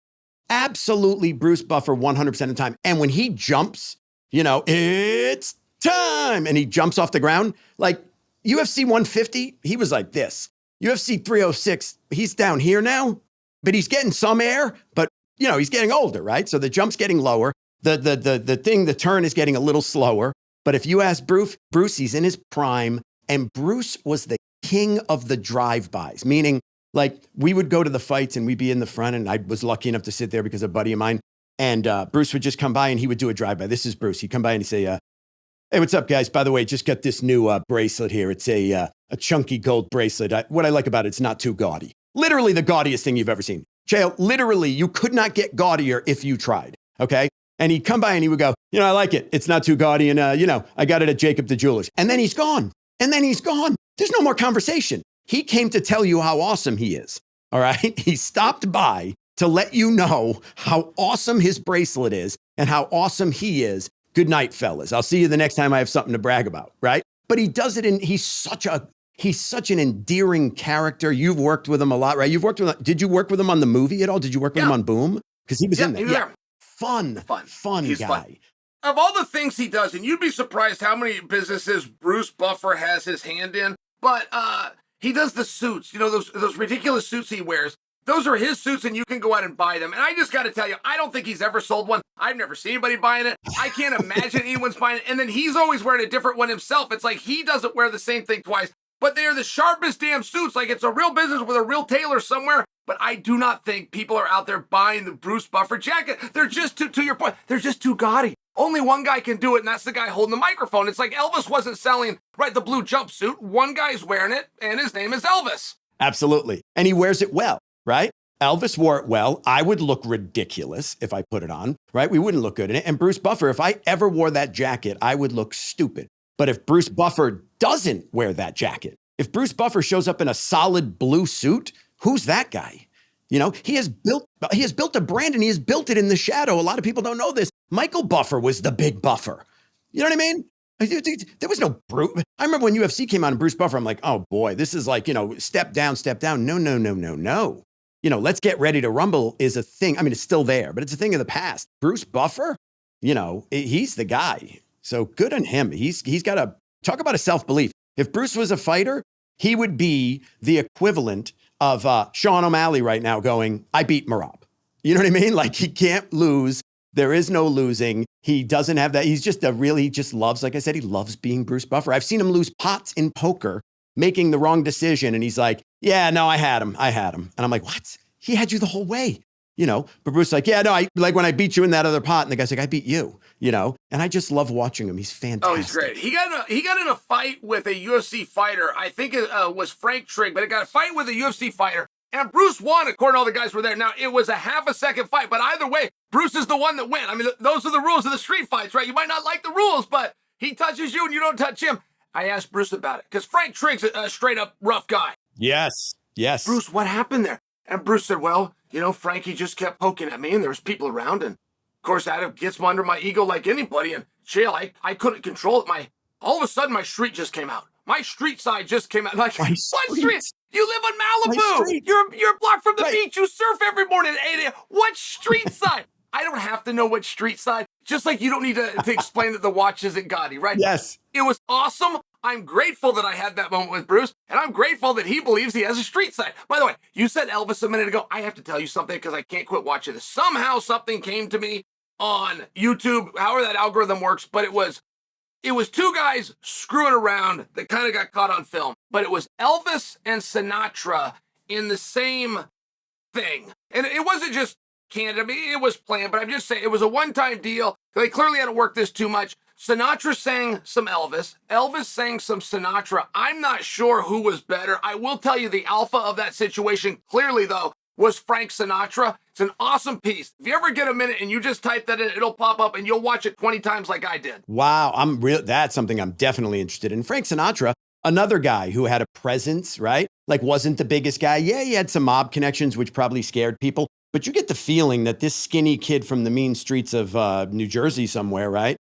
[SPEAKER 1] absolutely Bruce Buffer 100% of the time. And when he jumps, you know, it's time. And he jumps off the ground. Like UFC 150, he was like this. UFC 306, he's down here now, but he's getting some air, but you know, he's getting older, right? So the jump's getting lower. The turn is getting a little slower. But if you ask Bruce, he's in his prime, and Bruce was the king of the drive-bys, meaning Like we would go to the fights and we'd be in the front, and I was lucky enough to sit there because a buddy of mine, and Bruce would just come by and he would do a drive-by. This is Bruce. He'd come by and he'd say, hey, what's up, guys? By the way, just got this new bracelet here. It's a chunky gold bracelet. What I like about it's not too gaudy. Literally the gaudiest thing you've ever seen. Chael, literally, you could not get gaudier if you tried, okay? And he'd come by and he would go, I like it. It's not too gaudy. And, I got it at Jacob the Jeweler's. And then he's gone. There's no more conversation. He came to tell you how awesome he is, all right? He stopped by to let you know how awesome his bracelet is and how awesome he is. Good night, fellas. I'll see you the next time I have something to brag about, right? But he does it he's such an endearing character. You've worked with him a lot, right? Did you work with him on the movie at all? Did you work with him on Boom? Because he was in there. Yeah. Fun
[SPEAKER 2] He's
[SPEAKER 1] guy.
[SPEAKER 2] Fun. Of all the things he does, and you'd be surprised how many businesses Bruce Buffer has his hand in, but he does the suits, those ridiculous suits he wears. Those are his suits, and you can go out and buy them. And I just got to tell you, I don't think he's ever sold one. I've never seen anybody buying it. I can't imagine anyone's buying it. And then he's always wearing a different one himself. It's like he doesn't wear the same thing twice. But they are the sharpest damn suits. Like it's a real business with a real tailor somewhere. But I do not think people are out there buying the Bruce Buffer jacket. They're just to your point, they're just too gaudy. Only one guy can do it, and that's the guy holding the microphone. It's like Elvis wasn't selling, the blue jumpsuit. One guy's wearing it, and his name is Elvis.
[SPEAKER 1] Absolutely. And he wears it well, right? Elvis wore it well. I would look ridiculous if I put it on, right? We wouldn't look good in it. And Bruce Buffer, if I ever wore that jacket, I would look stupid. But if Bruce Buffer doesn't wear that jacket, if Bruce Buffer shows up in a solid blue suit, who's that guy? He has built a brand, and he has built it in the shadow. A lot of people don't know this. Michael Buffer was the big buffer. You know what I mean? There was no Bruce. I remember when UFC came out and Bruce Buffer, I'm like, oh boy, this is like, step down. No. Let's get ready to rumble is a thing. I mean, it's still there, but it's a thing of the past. Bruce Buffer, he's the guy. So good on him. He's got to talk about a self-belief. If Bruce was a fighter, he would be the equivalent of Sean O'Malley right now going, I beat Marab. You know what I mean? Like he can't lose. There is no losing. He doesn't have that. He's just he just loves, like I said, he loves being Bruce Buffer. I've seen him lose pots in poker, making the wrong decision. And he's like, yeah, no, I had him. And I'm like, what? He had you the whole way, But Bruce's like, yeah, no, I like when I beat you in that other pot. And the guy's like, I beat you, And I just love watching him. He's fantastic.
[SPEAKER 2] Oh, he's great. He got in a fight with a UFC fighter. I think it was Frank Trigg, but it got a fight with a UFC fighter. And Bruce won, according to all the guys who were there. Now, it was a half a second fight, but either way, Bruce is the one that went. I mean, those are the rules of the street fights, right? You might not like the rules, but he touches you and you don't touch him. I asked Bruce about it because Frank Trigg's a straight up rough guy.
[SPEAKER 1] Yes.
[SPEAKER 2] Bruce, what happened there? And Bruce said, well, Frankie just kept poking at me and there was people around. And of course, that gets under my ego like anybody. And Chael, I couldn't control it. All of a sudden, my street just came out. My street side just came out. Like, what street? You live in Malibu. You're blocked from the beach. You surf every morning at 8 a.m. What street side? I don't have to know what street side. Just like you don't need to explain that the watch isn't gaudy, right?
[SPEAKER 1] Yes.
[SPEAKER 2] It was awesome. I'm grateful that I had that moment with Bruce, and I'm grateful that he believes he has a street side. By the way, you said Elvis a minute ago. I have to tell you something because I can't quit watching this. Somehow something came to me on YouTube, however that algorithm works, but it was two guys screwing around that kind of got caught on film. But it was Elvis and Sinatra in the same thing. And it wasn't just candid. I mean, it was planned, but I'm just saying it was a one-time deal. They clearly hadn't worked this too much. Sinatra sang some Elvis. Elvis sang some Sinatra. I'm not sure who was better. I will tell you the alpha of that situation clearly, though, was Frank Sinatra. It's an awesome piece. If you ever get a minute and you just type that in, it'll pop up and you'll watch it 20 times like I did.
[SPEAKER 1] Wow, that's something I'm definitely interested in. Frank Sinatra, another guy who had a presence, right? Like wasn't the biggest guy. Yeah, he had some mob connections, which probably scared people. But you get the feeling that this skinny kid from the mean streets of New Jersey somewhere, right?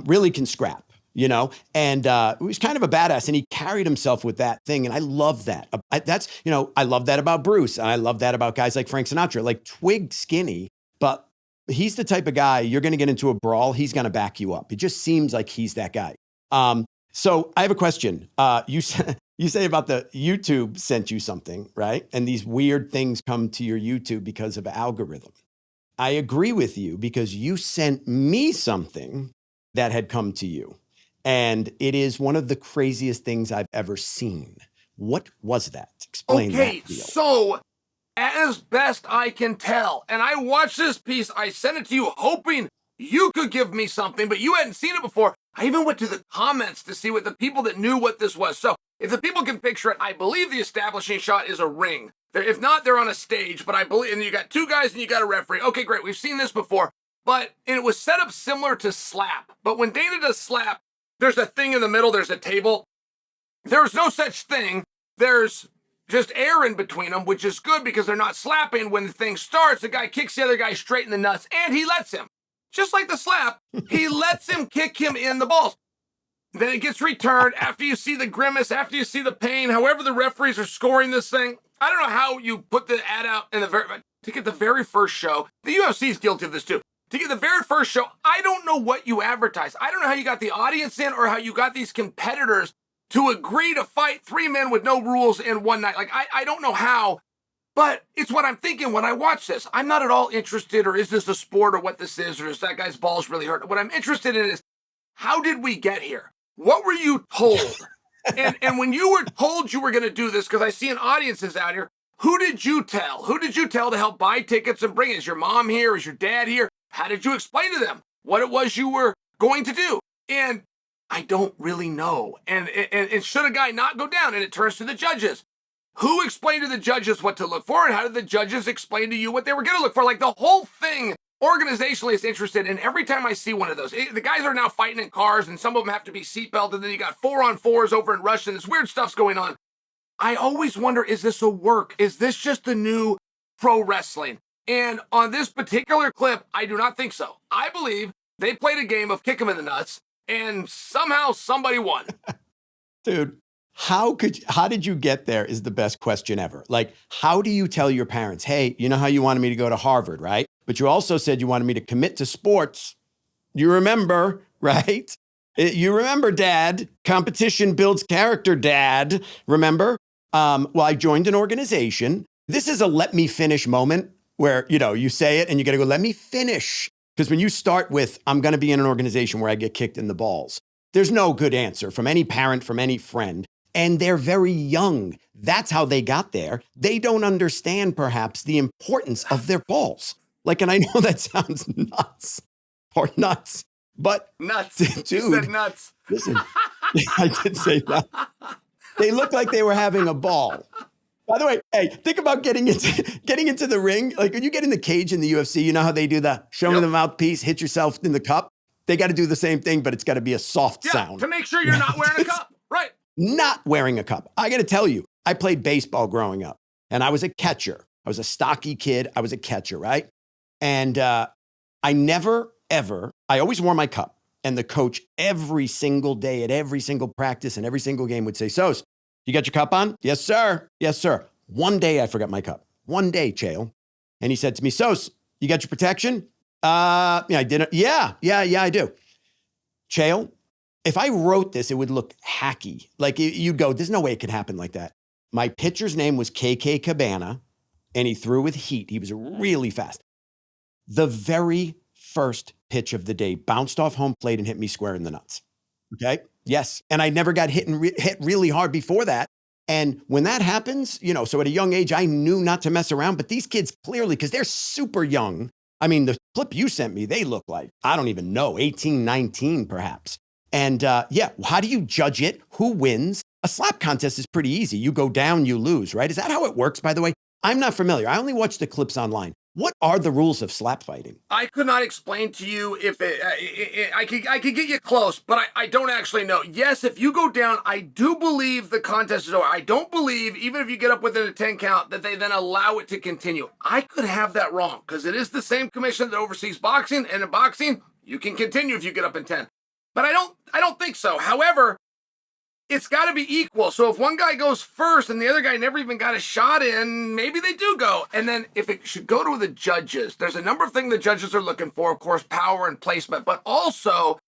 [SPEAKER 1] Really can scrap, and he was kind of a badass and he carried himself with that thing. And I love that. I love that about Bruce. And I love that about guys like Frank Sinatra, like twig skinny, but he's the type of guy you're going to get into a brawl. He's going to back you up. It just seems like he's that guy. So I have a question. You say about the YouTube sent you something, right? And these weird things come to your YouTube because of algorithm. I agree with you because you sent me something that had come to you. And it is one of the craziest things I've ever seen. What was that? Explain
[SPEAKER 2] Okay,
[SPEAKER 1] that deal.
[SPEAKER 2] so as best I can tell, and I watched this piece, I sent it to you hoping you could give me something, but you hadn't seen it before. I even went to the comments to see what the people that knew what this was. So if the people can picture it, I believe the establishing shot is a ring. If not, they're on a stage, but I believe, and you got two guys and you got a referee. Okay, great. We've seen this before, but and it was set up similar to slap. But when Dana does slap, there's a thing in the middle, there's a table. There's no such thing. There's just air in between them, which is good because they're not slapping. When the thing starts, the guy kicks the other guy straight in the nuts, and he lets him. Just like the slap, he lets him kick him in the balls. Then it gets returned after you see the grimace, after you see the pain, however the referees are scoring this thing. I don't know how you put the ad out in to get the very first show. The UFC is guilty of this too. To get the very first show, I don't know what you advertise. I don't know how you got the audience in or how you got these competitors to agree to fight three men with no rules in one night. Like, I don't know how, but it's what I'm thinking when I watch this. I'm not at all interested, or is this a sport, or what this is, or is that guy's balls really hurt? What I'm interested in is, how did we get here? What were you told? and when you were told you were going to do this, because I see an audiences out here, who did you tell? Who did you tell to help buy tickets and bring it? Is your mom here? Is your dad here? How did you explain to them what it was you were going to do? And I don't really know. And should a guy not go down? And it turns to the judges. Who explained to the judges what to look for? And how did the judges explain to you what they were going to look for? Like, the whole thing organizationally is interested. And every time I see one of those, the guys are now fighting in cars, and some of them have to be seatbelted. And then you got 4-on-4s over in Russia, and this weird stuff's going on. I always wonder, is this a work? Is this just the new pro wrestling? And on this particular clip, I do not think so. I believe they played a game of kick 'em in the nuts, and somehow somebody won.
[SPEAKER 1] Dude, how did you get there is the best question ever. Like, how do you tell your parents, hey, you know how you wanted me to go to Harvard, right? But you also said you wanted me to commit to sports. You remember, right? You remember, Dad. Competition builds character, Dad. Remember? Well, I joined an organization. This is a let me finish moment where, you say it and you got to go, let me finish. Because when you start with, I'm going to be in an organization where I get kicked in the balls, there's no good answer from any parent, from any friend. And they're very young. That's how they got there. They don't understand, perhaps, the importance of their balls. Like, and I know that sounds nuts but
[SPEAKER 2] nuts.
[SPEAKER 1] Dude,
[SPEAKER 2] you said nuts.
[SPEAKER 1] Listen, I did say that. They look like they were having a ball. By the way, hey, think about getting into the ring. Like, when you get in the cage in the UFC, you know how they do the show me the mouthpiece, hit yourself in the cup? They got to do the same thing, but it's got to be a soft sound.
[SPEAKER 2] To make sure you're not wearing a cup. Right.
[SPEAKER 1] Not wearing a cup. I got to tell you, I played baseball growing up, and I was a catcher. I was a stocky kid. I was a catcher, right? And I never, ever, I always wore my cup. And the coach every single day at every single practice and every single game would say, Sos, you got your cup on? Yes, sir. Yes, sir. One day I forgot my cup. One day, Chael. And he said to me, Sos, you got your protection? Yeah, I didn't. Yeah, I do. Chael, if I wrote this, it would look hacky. Like, you'd go, there's no way it could happen like that. My pitcher's name was KK Cabana, and he threw with heat. He was really fast. The very first pitch of the day bounced off home plate and hit me square in the nuts. Okay? Yes. And I never got hit really hard before that. And when that happens, so at a young age, I knew not to mess around. But these kids clearly, because they're super young. I mean, the clip you sent me, they look like, I don't even know, 18, 19 perhaps. And how do you judge it? Who wins? A slap contest is pretty easy. You go down, you lose, right? Is that how it works, by the way? I'm not familiar. I only watch the clips online. What are the rules of slap fighting? I
[SPEAKER 2] could not explain to you if I could get you close, but I don't actually know. Yes, if you go down, I do believe the contest is over. I don't believe, even if you get up within a 10 count, that they then allow it to continue. I could have that wrong, because it is the same commission that oversees boxing, and in boxing, you can continue if you get up in 10. But I don't think so. However, it's got to be equal. So if one guy goes first and the other guy never even got a shot in, maybe they do go. And then if it should go to the judges, there's a number of things the judges are looking for, of course, power and placement, but also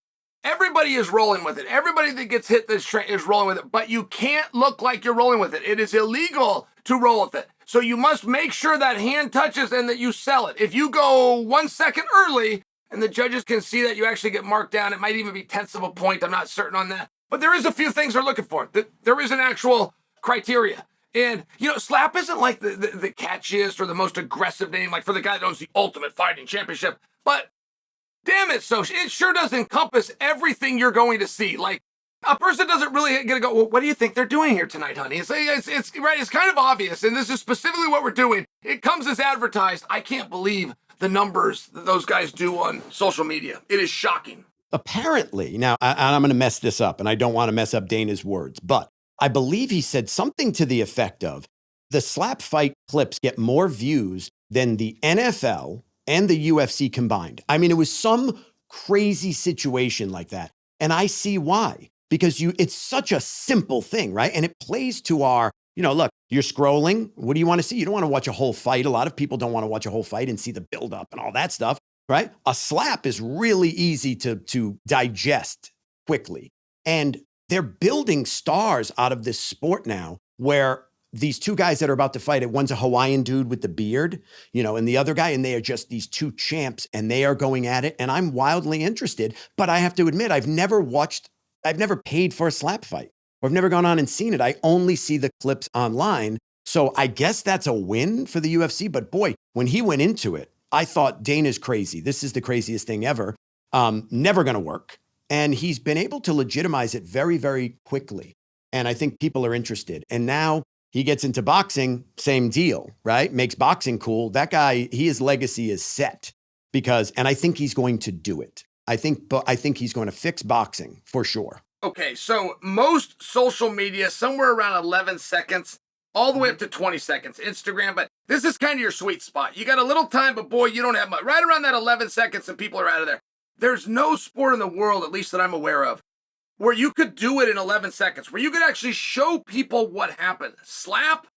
[SPEAKER 2] everybody is rolling with it. Everybody that gets hit this train is rolling with it, but you can't look like you're rolling with it. It is illegal to roll with it. So you must make sure that hand touches and that you sell it. If you go 1 second early and the judges can see that, you actually get marked down. It might even be tenths of a point. I'm not certain on that. But there is a few things they're looking for. There is an actual criteria. And, slap isn't like the catchiest or the most aggressive name, like for the guy that owns the Ultimate Fighting Championship. But damn it, so it sure does encompass everything you're going to see. Like, a person doesn't really get to go, well, what do you think they're doing here tonight, honey? It's right. It's kind of obvious. And this is specifically what we're doing. It comes as advertised. I can't believe the numbers that those guys do on social media. It is shocking.
[SPEAKER 1] Apparently, now I'm going to mess this up, and I don't want to mess up Dana's words, but I believe he said something to the effect of the slap fight clips get more views than the NFL and the UFC combined. I mean, it was some crazy situation like that. And I see why. Because it's such a simple thing, right? And it plays to our, look, you're scrolling. What do you want to see? You don't want to watch a whole fight. A lot of people don't want to watch a whole fight and see the buildup and all that stuff, right? A slap is really easy to digest quickly. And they're building stars out of this sport now where these two guys that are about to fight, one's a Hawaiian dude with the beard, and the other guy, and they are just these two champs and they are going at it. And I'm wildly interested, but I have to admit, I've never paid for a slap fight, or I've never gone on and seen it. I only see the clips online. So I guess that's a win for the UFC. But boy, when he went into it, I thought Dana's crazy. This is the craziest thing ever. Never going to work. And he's been able to legitimize it very, very quickly. And I think people are interested. And now he gets into boxing, same deal, right? Makes boxing cool. That guy, his legacy is set and I think he's going to do it. I think he's going to fix boxing for sure.
[SPEAKER 2] Okay, so most social media, somewhere around 11 seconds, all the way up to 20 seconds, Instagram, but this is kind of your sweet spot. You got a little time, but boy, you don't have much. Right around that 11 seconds and people are out of there. There's no sport in the world, at least that I'm aware of, where you could do it in 11 seconds, where you could actually show people what happened. Slap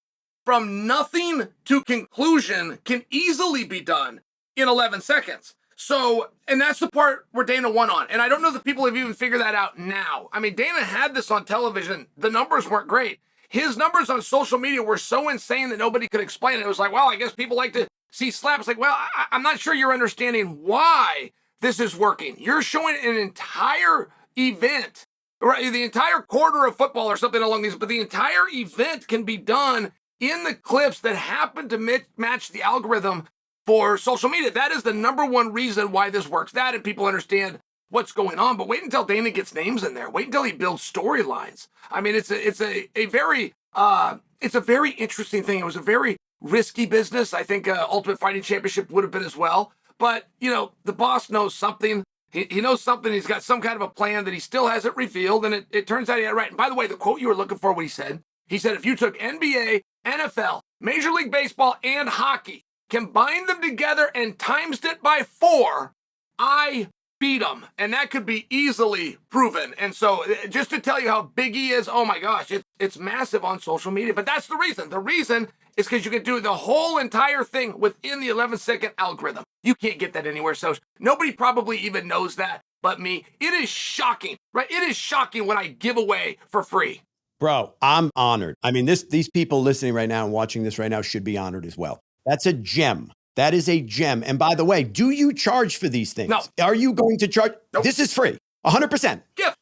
[SPEAKER 2] from nothing to conclusion can easily be done in 11 seconds. So, and that's the part where Dana won on. And I don't know that people have even figured that out now. I mean, Dana had this on television. The numbers weren't great. His numbers on social media were so insane that nobody could explain it. It was like, well, I guess people like to see slaps. Like, well, I'm not sure you're understanding why this is working. You're showing an entire event, right? The entire quarter of football or something along these, but the entire event can be done in the clips that happen to match the algorithm for social media. That is the number one reason why this works. That and people understand what's going on. But wait until Dana gets names in there. Wait until he builds storylines. I mean, it's a very interesting thing. It was a very risky business. I think Ultimate Fighting Championship would have been as well. But the boss knows something. He knows something. He's got some kind of a plan that he still hasn't revealed. And it turns out he had it right. And by the way, the quote you were looking for, what he said if you took NBA, NFL, Major League Baseball, and hockey, combined them together and times it by 4, I beat him. And that could be easily proven. And so just to tell you how big he is, oh my gosh, it's massive on social media. But that's the reason. The reason is because you can do the whole entire thing within the 11-second algorithm. You can't get that anywhere. So nobody probably even knows that but me. It is shocking, right? It is shocking what I give away for free.
[SPEAKER 1] Bro, I'm honored. I mean, these people listening right now and watching this right now should be honored as well. That's a gem. That is a gem. And by the way, do you charge for these things?
[SPEAKER 2] No.
[SPEAKER 1] Are you going to charge?
[SPEAKER 2] Nope.
[SPEAKER 1] This is free. 100%.
[SPEAKER 2] Gift.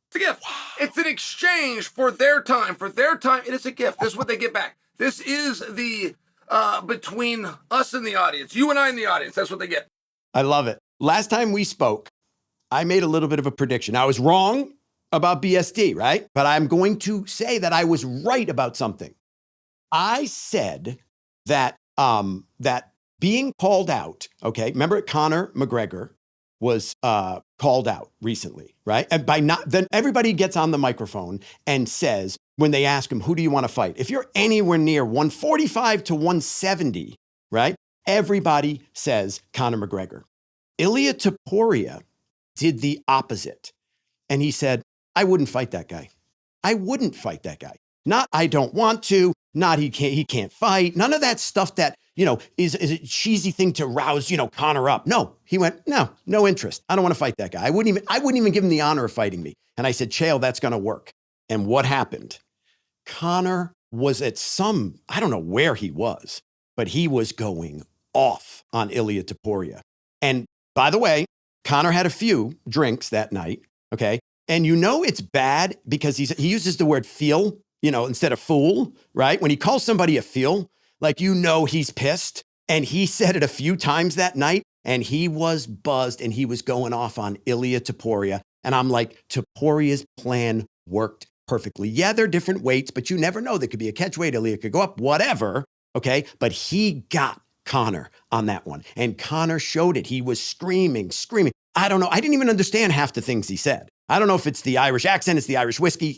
[SPEAKER 2] It's a gift. Wow. It's an exchange for their time. For their time, it is a gift. This is what they get back. This is the between us and the audience. You and I and the audience. That's what they get.
[SPEAKER 1] I love it. Last time we spoke, I made a little bit of a prediction. I was wrong about BSD, right? But I'm going to say that I was right about something. I said that that being called out, okay? Remember Conor McGregor was called out recently, right? And then everybody gets on the microphone and says, when they ask him, who do you want to fight? If you're anywhere near 145 to 170, right? Everybody says Conor McGregor. Ilia Topuria did the opposite. And he said, I wouldn't fight that guy. I wouldn't fight that guy. Not, I don't want to, not he can't fight. None of that stuff that, is a cheesy thing to rouse, Conor up. No, he went, no interest. I don't want to fight that guy. I wouldn't even give him the honor of fighting me. And I said, Chael, that's going to work. And what happened? Conor was at I don't know where he was, but he was going off on Ilia Topuria. And by the way, Conor had a few drinks that night, okay? And it's bad because he uses the word feel instead of fool, right? When he calls somebody a fool, like, he's pissed. And he said it a few times that night, and he was buzzed, and he was going off on Ilia Topuria. And I'm like, Topuria's plan worked perfectly. Yeah, they're different weights, but you never know. There could be a catch weight. Ilia could go up, whatever. Okay. But he got Conor on that one. And Conor showed it. He was screaming. I don't know. I didn't even understand half the things he said. I don't know if it's the Irish accent, it's the Irish whiskey.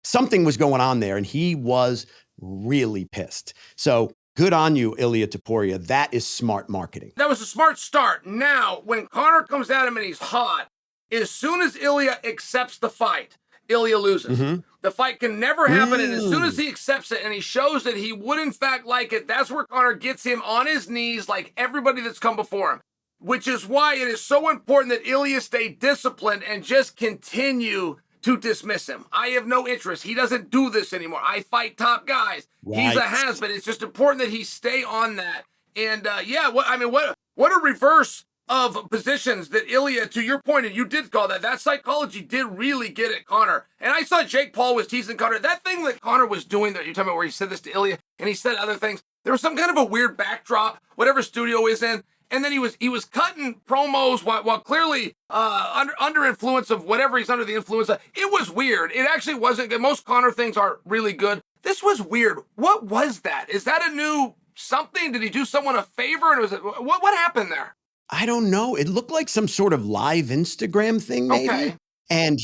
[SPEAKER 1] Something was going on there, and he was really pissed. So good on you, Ilia Topuria. That is smart marketing.
[SPEAKER 2] That was a smart start. Now, when Conor comes at him and he's hot, as soon as Ilia accepts the fight, Ilia loses.
[SPEAKER 1] Mm-hmm.
[SPEAKER 2] The fight can never happen, and as soon as he accepts it and he shows that he would in fact like it, that's where Conor gets him on his knees like everybody that's come before him. Which is why it is so important that Ilia stay disciplined and just continue to dismiss him. I have no interest. He doesn't do this anymore. I fight top guys. Right. He's a has-been. It's just important that he stay on that. And what a reverse of positions that Ilia, to your point, and you did call that psychology did really get at Conor. And I saw Jake Paul was teasing Conor. That thing that Conor was doing that you're talking about where he said this to Ilia and he said other things, there was some kind of a weird backdrop, whatever studio is in. And then he was cutting promos while clearly under influence of whatever he's under the influence of. It was weird. It actually wasn't good. Most Conor things are really good. This was weird. What was that? Is that a new something? Did he do someone a favor? And what happened there?
[SPEAKER 1] I don't know. It looked like some sort of live Instagram thing, maybe.
[SPEAKER 2] Okay.
[SPEAKER 1] And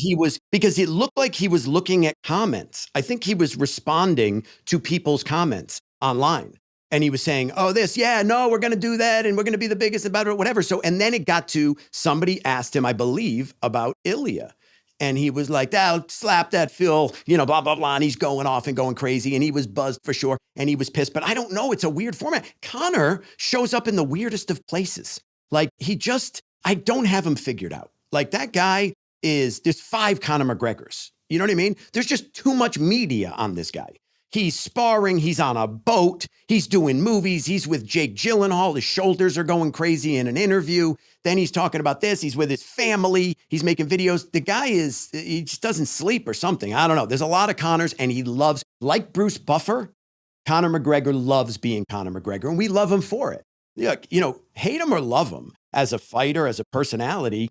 [SPEAKER 1] because it looked like he was looking at comments. I think he was responding to people's comments online. And he was saying, we're going to do that. And we're going to be the biggest about it, whatever. So, and then it got to somebody asked him, I believe, about Ilia. And he was like, slap that Phil, blah, blah, blah. And he's going off and going crazy. And he was buzzed for sure. And he was pissed. But I don't know. It's a weird format. Conor shows up in the weirdest of places. Like I don't have him figured out. Like that guy there's 5 Conor McGregors. You know what I mean? There's just too much media on this guy. He's sparring. He's on a boat. He's doing movies. He's with Jake Gyllenhaal. His shoulders are going crazy in an interview. Then he's talking about this. He's with his family. He's making videos. The guy he just doesn't sleep or something. I don't know. There's a lot of Conors, and he loves, like Bruce Buffer, Conor McGregor loves being Conor McGregor, and we love him for it. Look, hate him or love him as a fighter, as a personality,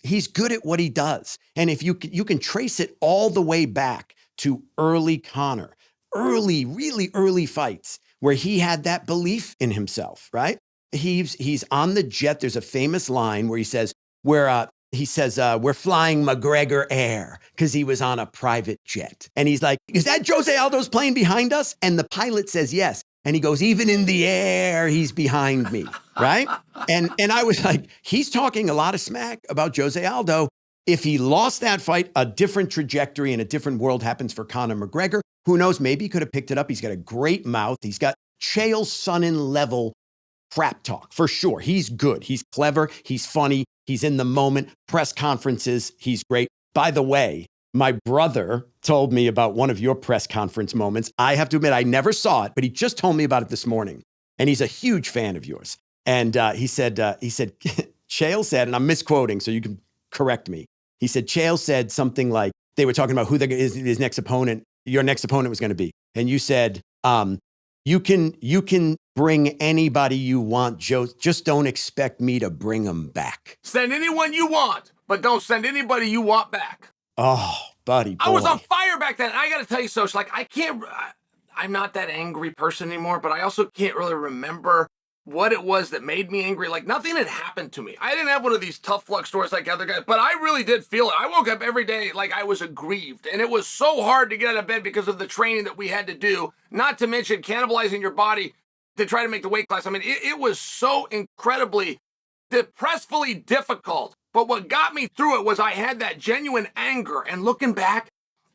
[SPEAKER 1] he's good at what he does. And if you can trace it all the way back to early Conor, really early fights where he had that belief in himself, right? He's on the jet. There's a famous line where he says, we're flying McGregor Air, because he was on a private jet. And he's like, is that Jose Aldo's plane behind us? And the pilot says yes. And he goes, even in the air, he's behind me, right? And I was like, he's talking a lot of smack about Jose Aldo. If he lost that fight, a different trajectory and a different world happens for Conor McGregor. Who knows? Maybe he could have picked it up. He's got a great mouth. He's got Chael Sonnen level crap talk for sure. He's good. He's clever. He's funny. He's in the moment. Press conferences. He's great. By the way, my brother told me about one of your press conference moments. I have to admit, I never saw it, but he just told me about it this morning. And he's a huge fan of yours. And he said, Chael said, and I'm misquoting, so you can correct me. He said, Chael said something like, they were talking about who his next opponent, your next opponent was going to be. And you said, you can bring anybody you want, Joe. Just don't expect me to bring them back.
[SPEAKER 2] Send anyone you want, but don't send anybody you want back.
[SPEAKER 1] Oh, buddy, boy.
[SPEAKER 2] I was on fire back then. I got to tell you, Soch, I'm not that angry person anymore, but I also can't really remember what it was that made me angry. Like, nothing had happened to me. I didn't have one of these tough luck stories like other guys, but I really did feel it. I woke up every day like I was aggrieved, and it was so hard to get out of bed because of the training that we had to do, not to mention cannibalizing your body to try to make the weight class. I mean, it was so incredibly, depressingly difficult. But what got me through it was I had that genuine anger, and looking back,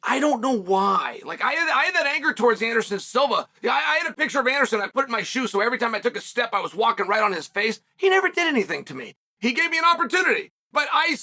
[SPEAKER 2] I don't know why. Like, I had that anger towards Anderson Silva. I had a picture of Anderson. I put it in my shoe, so every time I took a step, I was walking right on his face. He never did anything to me. He gave me an opportunity. But I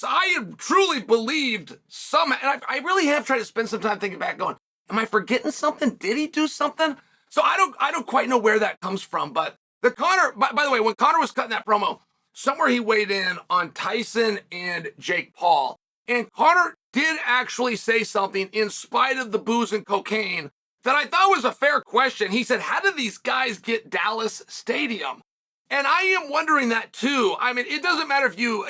[SPEAKER 2] truly believed somehow, and I really have tried to spend some time thinking back going, am I forgetting something? Did he do something? So I don't quite know where that comes from. But the Conor, by the way, when Conor was cutting that promo, somewhere he weighed in on Tyson and Jake Paul. And Conor did actually say something in spite of the booze and cocaine that I thought was a fair question. He said, how did these guys get Dallas Stadium? And I am wondering that too. I mean, it doesn't matter if you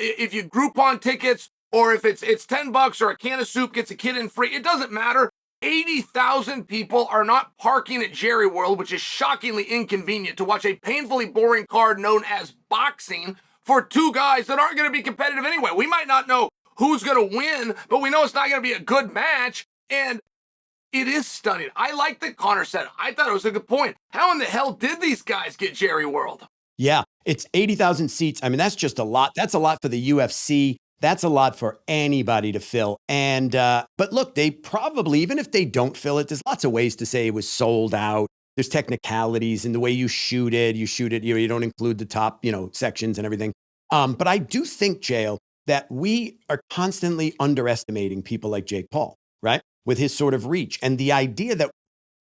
[SPEAKER 2] Groupon tickets or if it's $10 or a can of soup gets a kid in free. It doesn't matter. 80,000 people are not parking at Jerry World, which is shockingly inconvenient to watch a painfully boring card known as boxing for two guys that aren't going to be competitive anyway. We might not know who's going to win, but we know it's not going to be a good match. And it is stunning. I like that Conor said it. I thought it was a good point. How in the hell did these guys get Jerry World?
[SPEAKER 1] Yeah, it's 80,000 seats. I mean, that's just a lot. That's a lot for the UFC. That's a lot for anybody to fill. And, but look, they probably, even if they don't fill it, there's lots of ways to say it was sold out. There's technicalities in the way you shoot it, you don't include the top, sections and everything. But I do think, Chael, that we are constantly underestimating people like Jake Paul, right? With his sort of reach and the idea that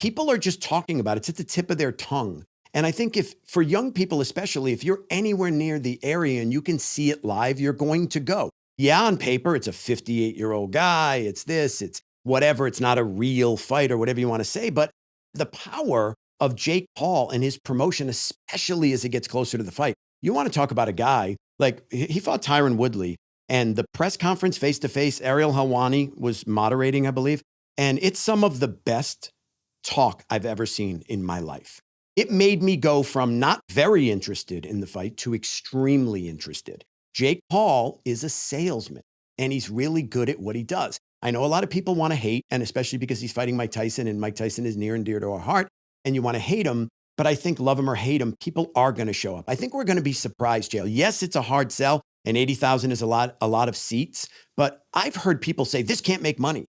[SPEAKER 1] people are just talking about it's at the tip of their tongue. And I think for young people, especially if you're anywhere near the area and you can see it live, you're going to go. Yeah, on paper, it's a 58-year-old guy. It's this, it's whatever. It's not a real fight or whatever you want to say. But the power of Jake Paul and his promotion, especially as it gets closer to the fight. You want to talk about a guy, like he fought Tyron Woodley and the press conference face-to-face, Ariel Helwani was moderating, I believe. And it's some of the best talk I've ever seen in my life. It made me go from not very interested in the fight to extremely interested. Jake Paul is a salesman, and he's really good at what he does. I know a lot of people want to hate, and especially because he's fighting Mike Tyson, and Mike Tyson is near and dear to our heart, and you want to hate him, but I think love him or hate him, people are going to show up. I think we're going to be surprised, Chael. Yes, it's a hard sell, and 80,000 is a lot of seats, but I've heard people say, this can't make money.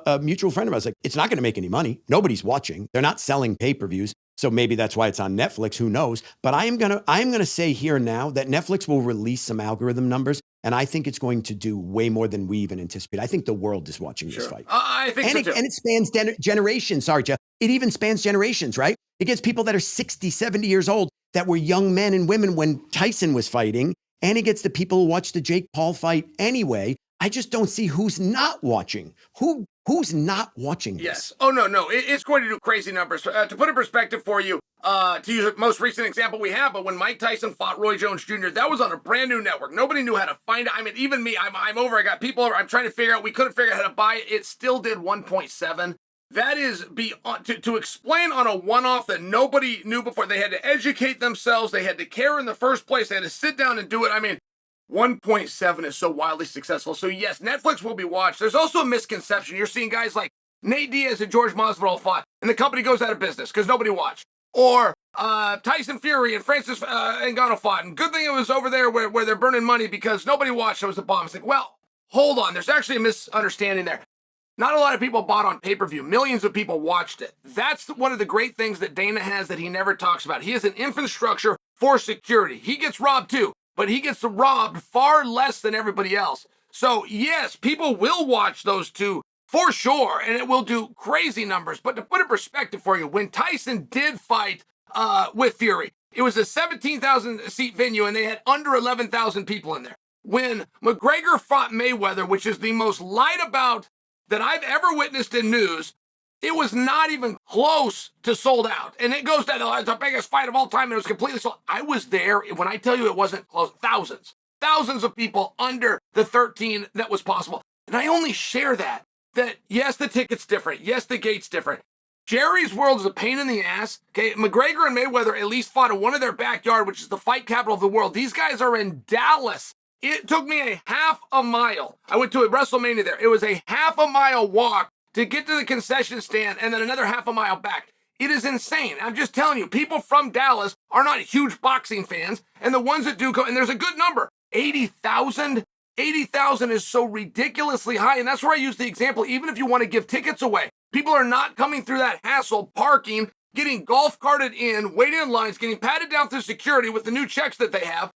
[SPEAKER 1] A mutual friend of ours, like, it's not going to make any money. Nobody's watching. They're not selling pay-per-views. So maybe that's why it's on Netflix. Who knows? But I am gonna say here now that Netflix will release some algorithm numbers, and I think it's going to do way more than we even anticipate. I think the world is watching this fight.
[SPEAKER 2] I think so too.
[SPEAKER 1] And it spans generations. Sorry, Jeff. It even spans generations, right? It gets people that are 60, 70 years old that were young men and women when Tyson was fighting, and it gets the people who watch the Jake Paul fight anyway. I just don't see who's not watching. Who's not watching this?
[SPEAKER 2] Yes. Oh, no. It's going to do crazy numbers. To put in perspective for you, to use the most recent example we have, but when Mike Tyson fought Roy Jones Jr., that was on a brand new network. Nobody knew how to find it. I mean, even me, I'm over. I got people over. I'm trying to figure out. We couldn't figure out how to buy it. It still did 1.7. That is to explain on a one-off that nobody knew before. They had to educate themselves. They had to care in the first place. They had to sit down and do it. I mean, 1.7 is so wildly successful. So yes, Netflix will be watched. There's also a misconception. You're seeing guys like Nate Diaz and George Masvidal fought, and the company goes out of business because nobody watched. Or Tyson Fury and Francis Ngannou fought, and good thing it was over there where they're burning money because nobody watched. It was a bomb. It's like, well, hold on. There's actually a misunderstanding there. Not a lot of people bought on pay-per-view. Millions of people watched it. That's one of the great things that Dana has that he never talks about. He has an infrastructure for security. He gets robbed too, but he gets robbed far less than everybody else. So yes, people will watch those two for sure, and it will do crazy numbers. But to put in perspective for you, when Tyson did fight with Fury, it was a 17,000 seat venue, and they had under 11,000 people in there. When McGregor fought Mayweather, which is the most lied about that I've ever witnessed in news, it was not even close to sold out. And it goes to the biggest fight of all time, and it was completely sold. I was there. When I tell you it wasn't close, thousands of people under the 13 that was possible. And I only share that yes, the ticket's different. Yes, the gate's different. Jerry's World is a pain in the ass. Okay, McGregor and Mayweather at least fought in one of their backyard, which is the fight capital of the world. These guys are in Dallas. It took me a half a mile. I went to a WrestleMania there. It was a half a mile walk to get to the concession stand and then another half a mile back. It is insane. I'm just telling you, people from Dallas are not huge boxing fans, and the ones that do go, and there's a good number, 80,000. 80,000 is so ridiculously high, and that's where I use the example, even if you want to give tickets away. People are not coming through that hassle, parking, getting golf carted in, waiting in lines, getting patted down through security with the new checks that they have.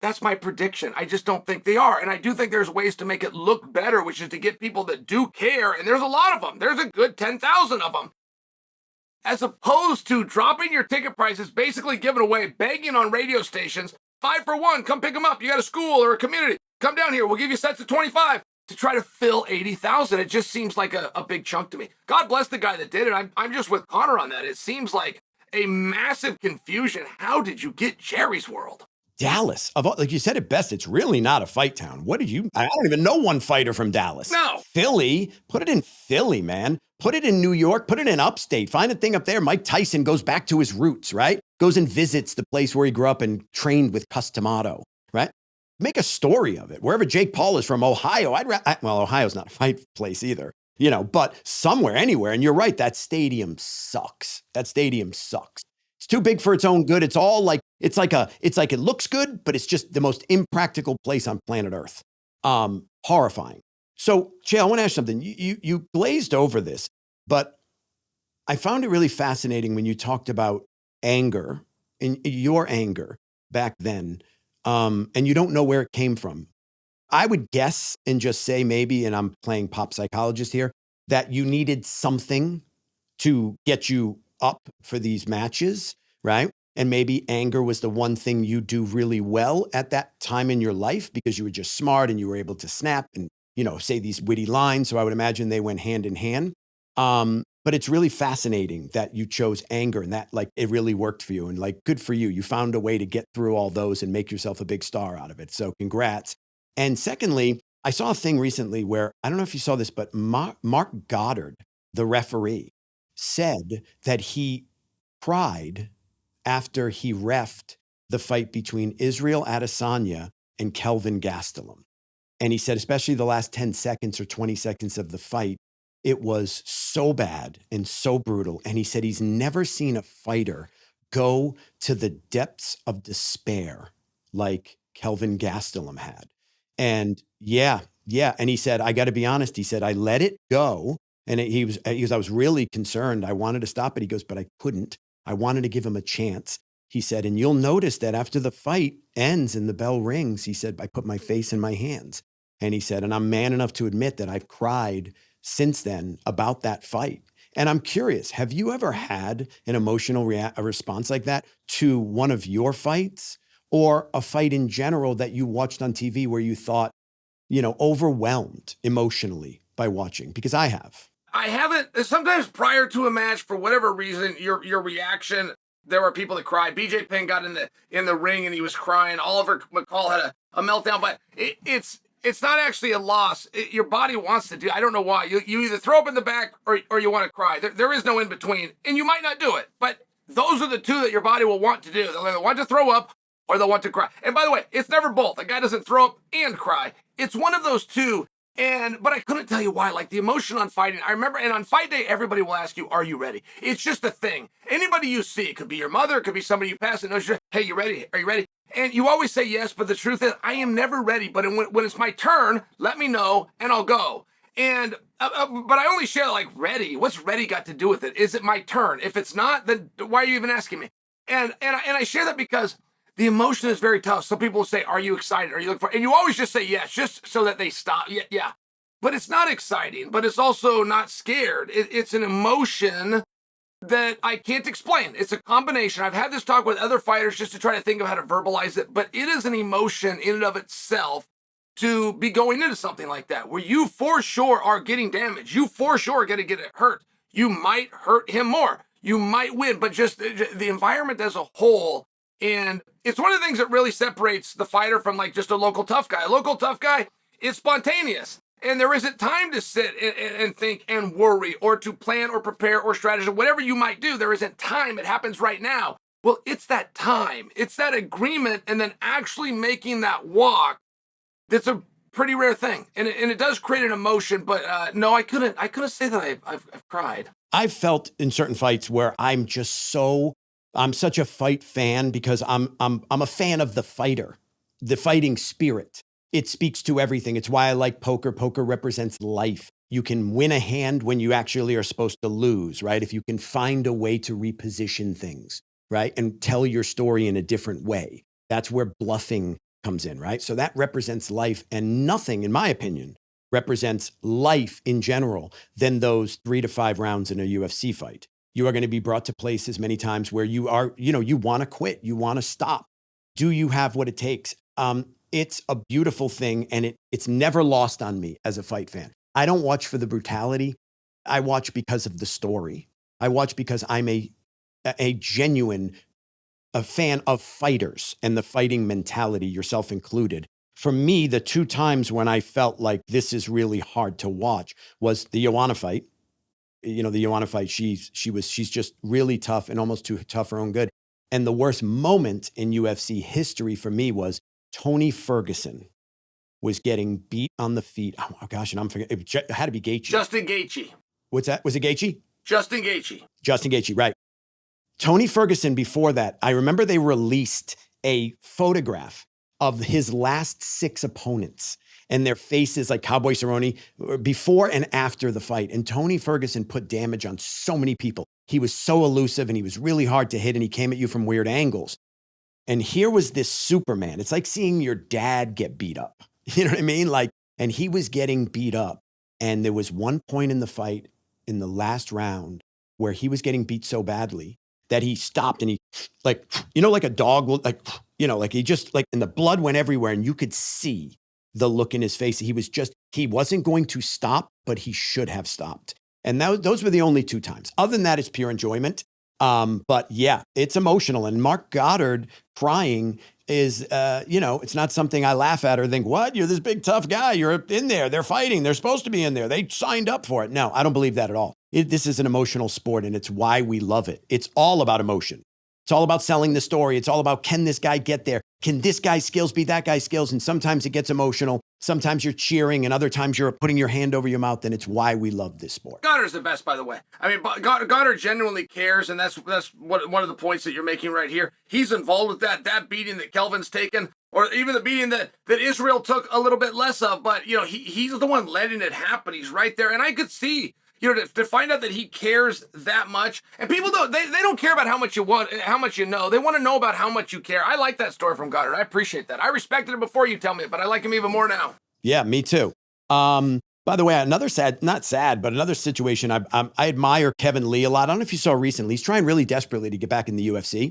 [SPEAKER 2] That's my prediction. I just don't think they are. And I do think there's ways to make it look better, which is to get people that do care. And there's a lot of them. There's a good 10,000 of them. As opposed to dropping your ticket prices, basically giving away, begging on radio stations, 5 for 1, come pick them up. You got a school or a community. Come down here. We'll give you sets of 25. to try to fill 80,000. It just seems like a big chunk to me. God bless the guy that did it. I'm just with Conor on that. It seems like a massive confusion. How did you get Jerry's World?
[SPEAKER 1] Dallas, like you said it best, it's really not a fight town. I don't even know one fighter from Dallas.
[SPEAKER 2] No.
[SPEAKER 1] Philly, put it in Philly, man. Put it in New York, put it in upstate. Find a thing up there. Mike Tyson goes back to his roots, right? Goes and visits the place where he grew up and trained with Customato, right? Make a story of it. Wherever Jake Paul is from, Ohio, well, Ohio's not a fight place either, but somewhere, anywhere. And you're right, that stadium sucks. It's too big for its own good. It's all like, it's like it looks good, but it's just the most impractical place on planet Earth. Horrifying. So, Chael, I want to ask something. You glazed over this, but I found it really fascinating when you talked about anger and your anger back then, and you don't know where it came from. I would guess and just say maybe, and I'm playing pop psychologist here, that you needed something to get you up for these matches, right? And maybe anger was the one thing you do really well at that time in your life because you were just smart and you were able to snap and, say these witty lines. So I would imagine they went hand in hand. But it's really fascinating that you chose anger and that it really worked for you and good for you. You found a way to get through all those and make yourself a big star out of it. So congrats. And secondly, I saw a thing recently where, I don't know if you saw this, but Mark Goddard, the referee, said that he cried after he reffed the fight between Israel Adesanya and Kelvin Gastelum. And he said, especially the last 10 seconds or 20 seconds of the fight, it was so bad and so brutal. And he said he's never seen a fighter go to the depths of despair like Kelvin Gastelum had. And yeah. And he said, I got to be honest. He said, I let it go. And I was really concerned. I wanted to stop it. He goes, but I couldn't. I wanted to give him a chance. He said, and you'll notice that after the fight ends and the bell rings, he said, I put my face in my hands. And he said, and I'm man enough to admit that I've cried since then about that fight. And I'm curious, have you ever had an emotional response like that to one of your fights or a fight in general that you watched on TV where you thought, overwhelmed emotionally by watching? Because I have.
[SPEAKER 2] I haven't. Sometimes prior to a match, for whatever reason, your reaction, there were people that cried. BJ Penn got in the ring and he was crying. Oliver McCall had a meltdown, but it's not actually a loss. Your body wants to do. I don't know why. You either throw up in the back or you want to cry. There is no in between, and you might not do it. But those are the two that your body will want to do. They'll either want to throw up or they'll want to cry. And by the way, it's never both. A guy doesn't throw up and cry. It's one of those two. But I couldn't tell you why. Like the emotion on fighting, I remember, and on fight day, everybody will ask you, are you ready? It's just a thing. Anybody you see, it could be your mother, it could be somebody you pass and knows you, hey, you ready? Are you ready? And you always say yes, but the truth is, I am never ready. But when it's my turn, let me know and I'll go. And but I only share ready. What's ready got to do with it? Is it my turn? If it's not, then why are you even asking me? And I share that because the emotion is very tough. Some people will say, are you excited? Are you looking for? And you always just say yes, just so that they stop. Yeah. But it's not exciting, but it's also not scared. It's an emotion that I can't explain. It's a combination. I've had this talk with other fighters just to try to think of how to verbalize it, but it is an emotion in and of itself to be going into something like that, where you for sure are getting damaged. You for sure are going to get hurt. You might hurt him more. You might win, but just the environment as a whole. And it's one of the things that really separates the fighter from just a local tough guy. A local tough guy is spontaneous. And there isn't time to sit and think and worry or to plan or prepare or strategize. Whatever you might do, there isn't time. It happens right now. Well, it's that time. It's that agreement and then actually making that walk. That's a pretty rare thing. And it does create an emotion. But no, I couldn't say that I've cried.
[SPEAKER 1] I've felt in certain fights where I'm such a fight fan because I'm a fan of the fighter, the fighting spirit. It speaks to everything. It's why I like poker. Poker represents life. You can win a hand when you actually are supposed to lose, right? If you can find a way to reposition things, right? And tell your story in a different way. That's where bluffing comes in, right? So that represents life, and nothing, in my opinion, represents life in general than those 3 to 5 rounds in a UFC fight. You are going to be brought to places many times where you are, you want to quit. You want to stop. Do you have what it takes? it's a beautiful thing, and it's never lost on me as a fight fan. I don't watch for the brutality. I watch because of the story. I watch because I'm a genuine fan of fighters and the fighting mentality, yourself included. For me, the two times when I felt like this is really hard to watch was the Joanna fight. You know, the Joanna fight, she's just really tough and almost too tough for her own good. And the worst moment in UFC history for me was Tony Ferguson was getting beat on the feet. Oh gosh, and I'm forgetting. It had to be Gaethje.
[SPEAKER 2] Justin Gaethje.
[SPEAKER 1] What's that? Was it Gaethje?
[SPEAKER 2] Justin Gaethje.
[SPEAKER 1] Justin Gaethje, right. Tony Ferguson, before that, I remember they released a photograph of his last 6 opponents and their faces, like Cowboy Cerrone, before and after the fight. And Tony Ferguson put damage on so many people. He was so elusive and he was really hard to hit and he came at you from weird angles. And here was this Superman. It's like seeing your dad get beat up. You know what I mean? Like, and he was getting beat up. And there was one point in the fight in the last round where he was getting beat so badly that he stopped and he, like, you know, like a dog will, like, you know, like he just, like, and the blood went everywhere and you could see the look in his face. He wasn't going to stop, but he should have stopped. And those were the only 2 times. Other than that, it's pure enjoyment. But yeah, it's emotional. And Mark Goddard crying is, you know, it's not something I laugh at or think, what? You're this big, tough guy. You're in there. They're fighting. They're supposed to be in there. They signed up for it. No, I don't believe that at all. This is an emotional sport, and it's why we love it. It's all about emotion. It's all about selling the story. It's all about, can this guy get there? Can this guy's skills be that guy's skills? And sometimes it gets emotional. Sometimes you're cheering, and other times you're putting your hand over your mouth, and it's why we love this sport.
[SPEAKER 2] Goddard's the best, by the way. I mean, Goddard genuinely cares, and that's one of the points that you're making right here. He's involved with that beating that Kelvin's taken, or even the beating that Israel took a little bit less of. But, you know, he's the one letting it happen. He's right there, and I could see, you know, to find out that he cares that much. And people don't, they don't care about how much you want, how much you know. They want to know about how much you care. I like that story from Goddard. I appreciate that. I respected it before you tell me it, but I like him even more now.
[SPEAKER 1] Yeah, me too. By the way, another another situation. I admire Kevin Lee a lot. I don't know if you saw recently. He's trying really desperately to get back in the UFC.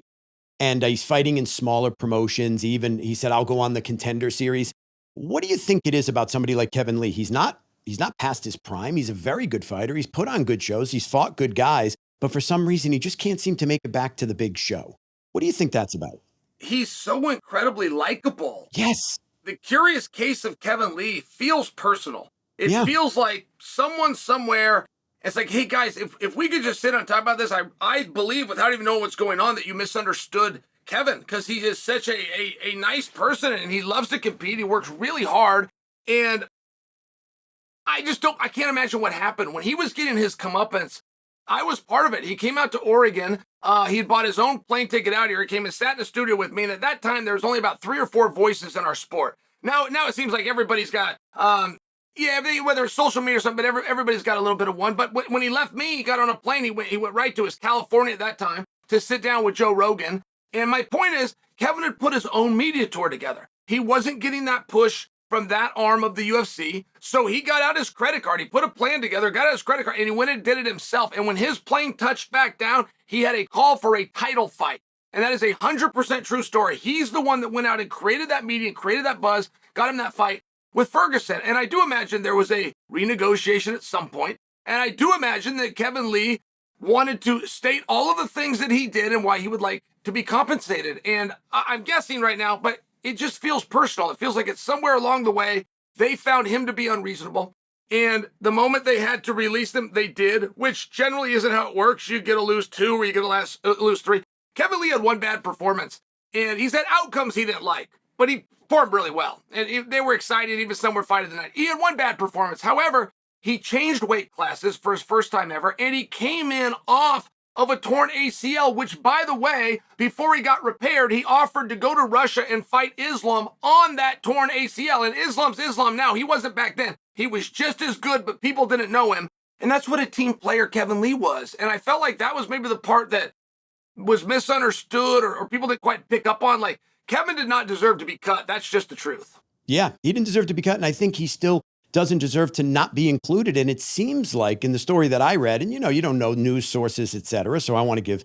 [SPEAKER 1] And he's fighting in smaller promotions. He said, I'll go on the Contender Series. What do you think it is about somebody like Kevin Lee? He's not past his prime. He's a very good fighter. He's put on good shows. He's fought good guys. But for some reason, he just can't seem to make it back to the big show. What do you think that's about?
[SPEAKER 2] He's so incredibly likable.
[SPEAKER 1] Yes.
[SPEAKER 2] The curious case of Kevin Lee feels personal. It feels like someone somewhere, it's like, hey guys, if we could just sit and talk about this, I believe without even knowing what's going on that you misunderstood Kevin, because he is such a nice person and he loves to compete. He works really hard. And I can't imagine what happened. When he was getting his comeuppance, I was part of it. He came out to Oregon. He had bought his own plane ticket out here. He came and sat in the studio with me. And at that time, there was only about 3 or 4 voices in our sport. Now it seems like everybody's got, whether it's social media or something, but everybody's got a little bit of one. But when he left me, he got on a plane. He went right to his California at that time to sit down with Joe Rogan. And my point is, Kevin had put his own media tour together. He wasn't getting that push from that arm of the UFC. So he got out his credit card. He put a plan together, got out his credit card, and he went and did it himself. And when his plane touched back down, he had a call for a title fight. And that is 100% true story. He's the one that went out and created that media, created that buzz, got him that fight with Ferguson. And I do imagine there was a renegotiation at some point. And I do imagine that Kevin Lee wanted to state all of the things that he did and why he would like to be compensated. And I'm guessing right now, but it just feels personal. It feels like it's somewhere along the way, they found him to be unreasonable. And the moment they had to release them, they did, which generally isn't how it works. You get to lose 2 or you get to lose 3. Kevin Lee had one bad performance, and he's had outcomes he didn't like, but he performed really well. And they were excited, even some were fight of the night. He had one bad performance. However, he changed weight classes for his first time ever, and he came in off of a torn ACL, which, by the way, before he got repaired, he offered to go to Russia and fight Islam on that torn ACL. And Islam's Islam now. He wasn't back then. He was just as good, but people didn't know him. And that's what a team player Kevin Lee was. And I felt like that was maybe the part that was misunderstood or people didn't quite pick up on. Like, Kevin did not deserve to be cut. That's just the truth.
[SPEAKER 1] Yeah, he didn't deserve to be cut. And I think he still doesn't deserve to not be included. And it seems like in the story that I read, and, you don't know news sources, et cetera. So I want to give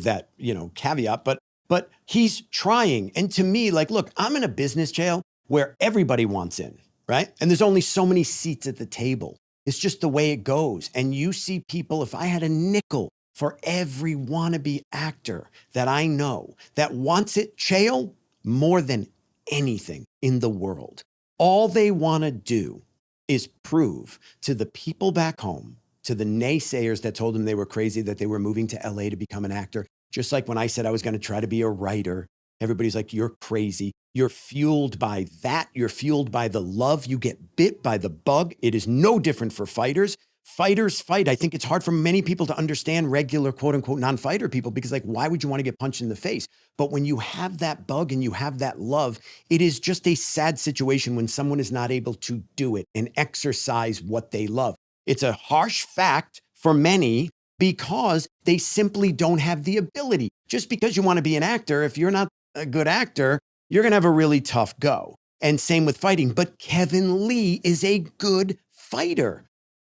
[SPEAKER 1] that, caveat. But but he's trying. And to me, like, look, I'm in a business, Chael, where everybody wants in, right? And there's only so many seats at the table. It's just the way it goes. And you see people, if I had a nickel for every wannabe actor that I know that wants it, Chael, more than anything in the world, all they want to do is prove to the people back home, to the naysayers that told them they were crazy, that they were moving to LA to become an actor. Just like when I said I was going to try to be a writer, everybody's like, you're crazy. You're fueled by that. You're fueled by the love. You get bit by the bug. It is no different for fighters. Fighters fight. I think it's hard for many people to understand regular, quote unquote, non-fighter people, because like, why would you want to get punched in the face? But when you have that bug and you have that love, it is just a sad situation when someone is not able to do it and exercise what they love. It's a harsh fact for many because they simply don't have the ability. Just because you want to be an actor, if you're not a good actor, you're going to have a really tough go. And same with fighting. But Kevin Lee is a good fighter.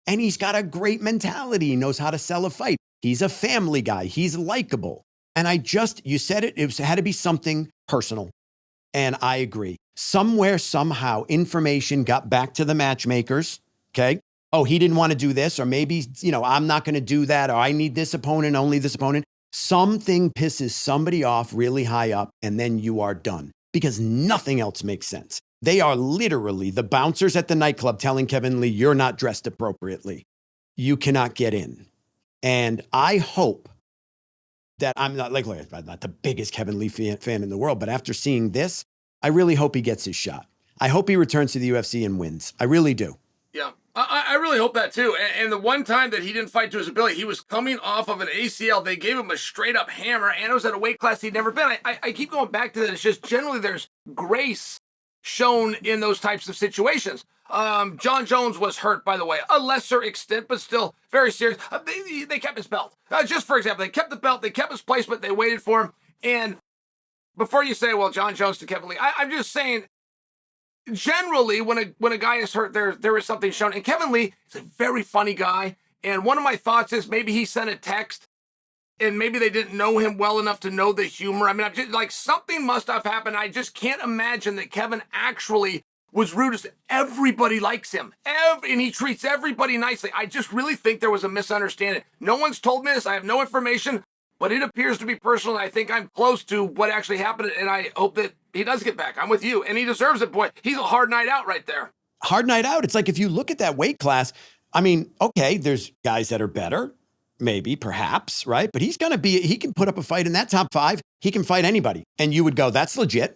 [SPEAKER 1] And he's got a great mentality. He knows how to sell a fight. He's a family guy. He's likable. And you said it, had to be something personal. And I agree. Somewhere, somehow, information got back to the matchmakers, okay? Oh, he didn't want to do this, or maybe, I'm not going to do that, or I need this opponent, only this opponent. Something pisses somebody off really high up, and then you are done because nothing else makes sense. They are literally the bouncers at the nightclub telling Kevin Lee, you're not dressed appropriately. You cannot get in. And I hope that I'm not the biggest Kevin Lee fan in the world, but after seeing this, I really hope he gets his shot. I hope he returns to the UFC and wins. I really do.
[SPEAKER 2] Yeah, I really hope that too. And the one time that he didn't fight to his ability, he was coming off of an ACL. They gave him a straight up hammer, and it was at a weight class he'd never been. I keep going back to that. It's just generally there's grace shown in those types of situations. Jon Jones was hurt, by the way, a lesser extent, but still very serious. They kept his belt. Just for example, they kept the belt, they kept his placement, they waited for him. And before you say, well, Jon Jones to Kevin Lee, I'm just saying, generally, when a guy is hurt, there is something shown. And Kevin Lee is a very funny guy. And one of my thoughts is maybe he sent a text and maybe they didn't know him well enough to know the humor. I mean, I'm just like, something must have happened. I just can't imagine that Kevin actually was rude. Everybody likes him. And he treats everybody nicely. I just really think there was a misunderstanding. No one's told me this. I have no information, but it appears to be personal. And I think I'm close to what actually happened. And I hope that he does get back. I'm with you. And he deserves it, boy. He's a hard night out right there.
[SPEAKER 1] Hard night out. It's like, if you look at that weight class, I mean, okay, there's guys that are better. Maybe, perhaps, right? But he can put up a fight in that top 5. He can fight anybody. And you would go, that's legit.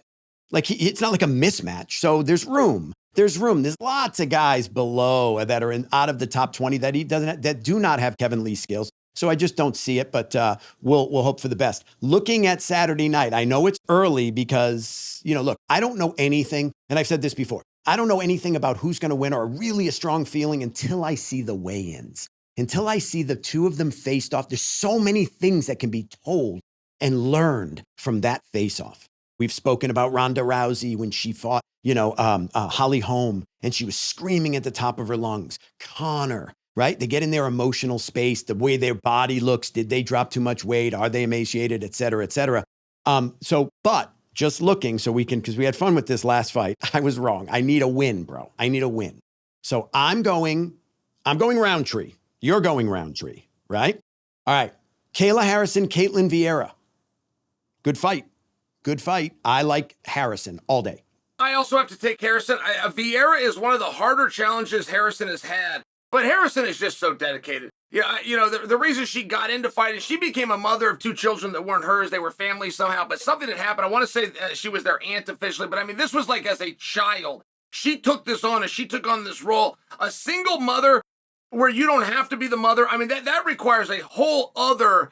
[SPEAKER 1] Like, it's not like a mismatch. So there's room. There's lots of guys below that are out of the top 20 that do not have Kevin Lee skills. So I just don't see it, but we'll hope for the best. Looking at Saturday night, I know it's early because, look, I don't know anything. And I've said this before. I don't know anything about who's going to win or really a strong feeling until I see the weigh-ins. Until I see the two of them faced off. There's so many things that can be told and learned from that face-off. We've spoken about Ronda Rousey when she fought, Holly Holm, and she was screaming at the top of her lungs. Conor, right? They get in their emotional space, the way their body looks. Did they drop too much weight? Are they emaciated, et cetera, et cetera? But just looking so we can, because we had fun with this last fight. I was wrong. I need a win, bro. I need a win. So I'm going Rountree. You're going Rountree, right? All right. Kayla Harrison, Caitlin Vieira. Good fight. I like Harrison all day.
[SPEAKER 2] I also have to take Harrison. Vieira is one of the harder challenges Harrison has had, but Harrison is just so dedicated. Yeah, the reason she got into fighting, she became a mother of 2 children that weren't hers. They were family somehow, but something had happened. I want to say she was their aunt officially, but I mean, this was like as a child. She took this on, and she took on this role. A single mother where you don't have to be the mother. I mean, that requires a whole other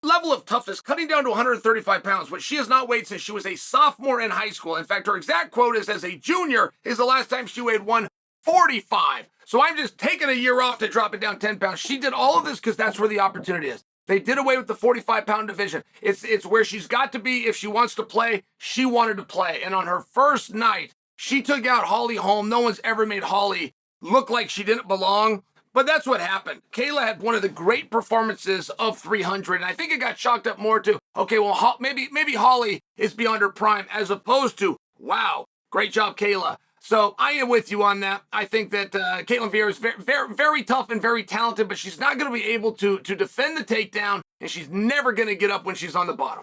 [SPEAKER 2] level of toughness, cutting down to 135 pounds, which she has not weighed since she was a sophomore in high school. In fact, her exact quote is, as a junior is the last time she weighed 145. So I'm just taking a year off to drop it down 10 pounds. She did all of this because that's where the opportunity is. They did away with the 45-pound division. It's where she's got to be if she wants to play. She wanted to play. And on her first night, she took out Holly Holm. No one's ever made Holly look like she didn't belong. But that's what happened. Kayla had one of the great performances of 300, and I think it got chalked up more to, okay, well, maybe Holly is beyond her prime, as opposed to, wow, great job, Kayla. So I am with you on that. I think that Ketlen Vieira is very, very, very tough and very talented, but she's not going to be able to defend the takedown, and she's never going to get up when she's on the bottom.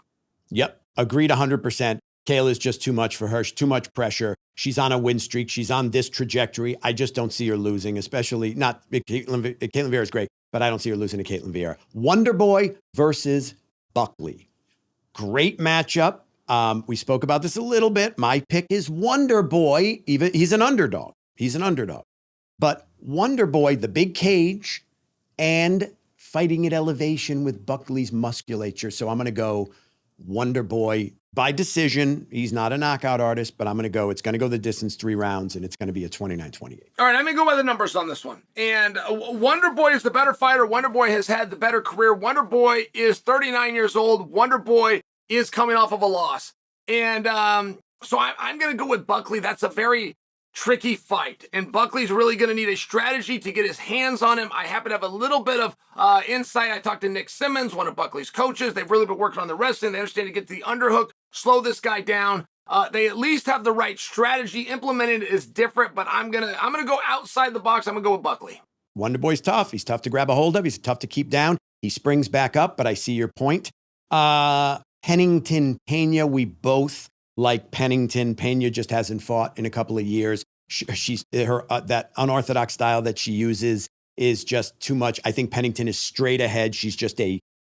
[SPEAKER 1] Yep, agreed 100%. Kayla is just too much for her. Too much pressure. She's on a win streak. She's on this trajectory. I just don't see her losing, especially not Ketlen Vieira is great, but I don't see her losing to Ketlen Vieira. Wonder Boy versus Buckley. Great matchup. We spoke about this a little bit. My pick is Wonder Boy. Even he's an underdog. But Wonder Boy, the big cage, and fighting at elevation with Buckley's musculature. So I'm going to go Wonder Boy by decision. He's not a knockout artist, but it's going to go the distance, 3 rounds, and it's going to be a 29-28.
[SPEAKER 2] All right, I'm going to go by the numbers on this one. And Wonder Boy is the better fighter. Wonder Boy has had the better career. Wonder Boy is 39 years old. Wonder Boy is coming off of a loss. And so I'm going to go with Buckley. That's a very tricky fight. And Buckley's really going to need a strategy to get his hands on him. I happen to have a little bit of insight. I talked to Nick Simmons, one of Buckley's coaches. They've really been working on the wrestling. They understand to get to the underhook, slow this guy down. They at least have the right strategy. Implemented is different, but I'm gonna go outside the box. I'm gonna go with Buckley.
[SPEAKER 1] Wonder Boy's tough. He's tough to grab a hold of. He's tough to keep down. He springs back up, but I see your point. Pennington Pena, we both like Pennington. Pena just hasn't fought in a couple of years. That unorthodox style that she uses is just too much. I think Pennington is straight ahead.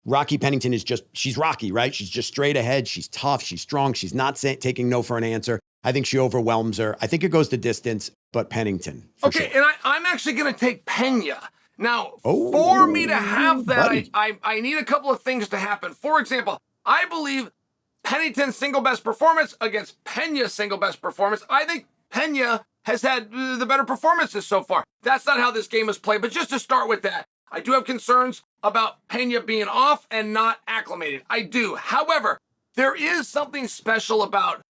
[SPEAKER 1] Rocky Pennington she's Rocky, right? She's just straight ahead. She's tough. She's strong. She's not taking no for an answer. I think she overwhelms her. I think it goes the distance, but Pennington.
[SPEAKER 2] Okay, sure. And I'm actually going to take Pena. Now, for me to have that, I need a couple of things to happen. For example, I believe Pennington's single best performance against Pena's single best performance. I think Pena has had the better performances so far. That's not how this game is played, but just to start with that, I do have concerns about Pena being off and not acclimated. I do. However, there is something special about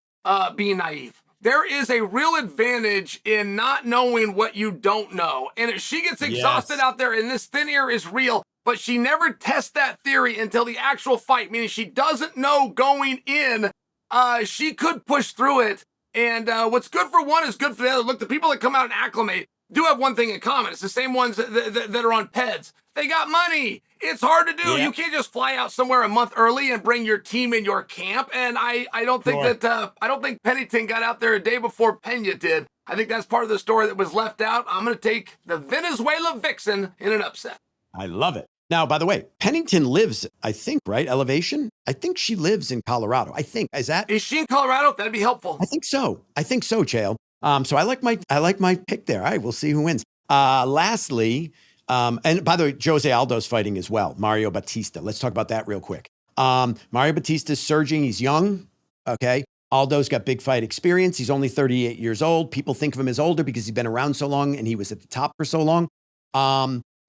[SPEAKER 2] being naive. There is a real advantage in not knowing what you don't know. And if she gets exhausted out there and this thin air is real, but she never tests that theory until the actual fight, meaning she doesn't know going in, she could push through it. And what's good for one is good for the other. Look, the people that come out and acclimate do have one thing in common. It's the same ones that are on PEDs. They got money. It's hard to do. Yeah. You can't just fly out somewhere a month early and bring your team in your camp. And I don't think I don't think Pennington got out there a day before Pena did. I think that's part of the story that was left out. I'm going to take the Venezuela Vixen in an upset.
[SPEAKER 1] I love it. Now, by the way, Pennington lives, I think, right? Elevation? I think she lives in Colorado. I think. Is
[SPEAKER 2] she in Colorado? That'd be helpful.
[SPEAKER 1] I think so, Chael. So I like my pick there. All right, we'll see who wins. Lastly, and by the way, Jose Aldo's fighting as well. Mario Batista. Let's talk about that real quick. Mario Batista's surging. He's young. Okay. Aldo's got big fight experience. He's only 38 years old. People think of him as older because he's been around so long and he was at the top for so long.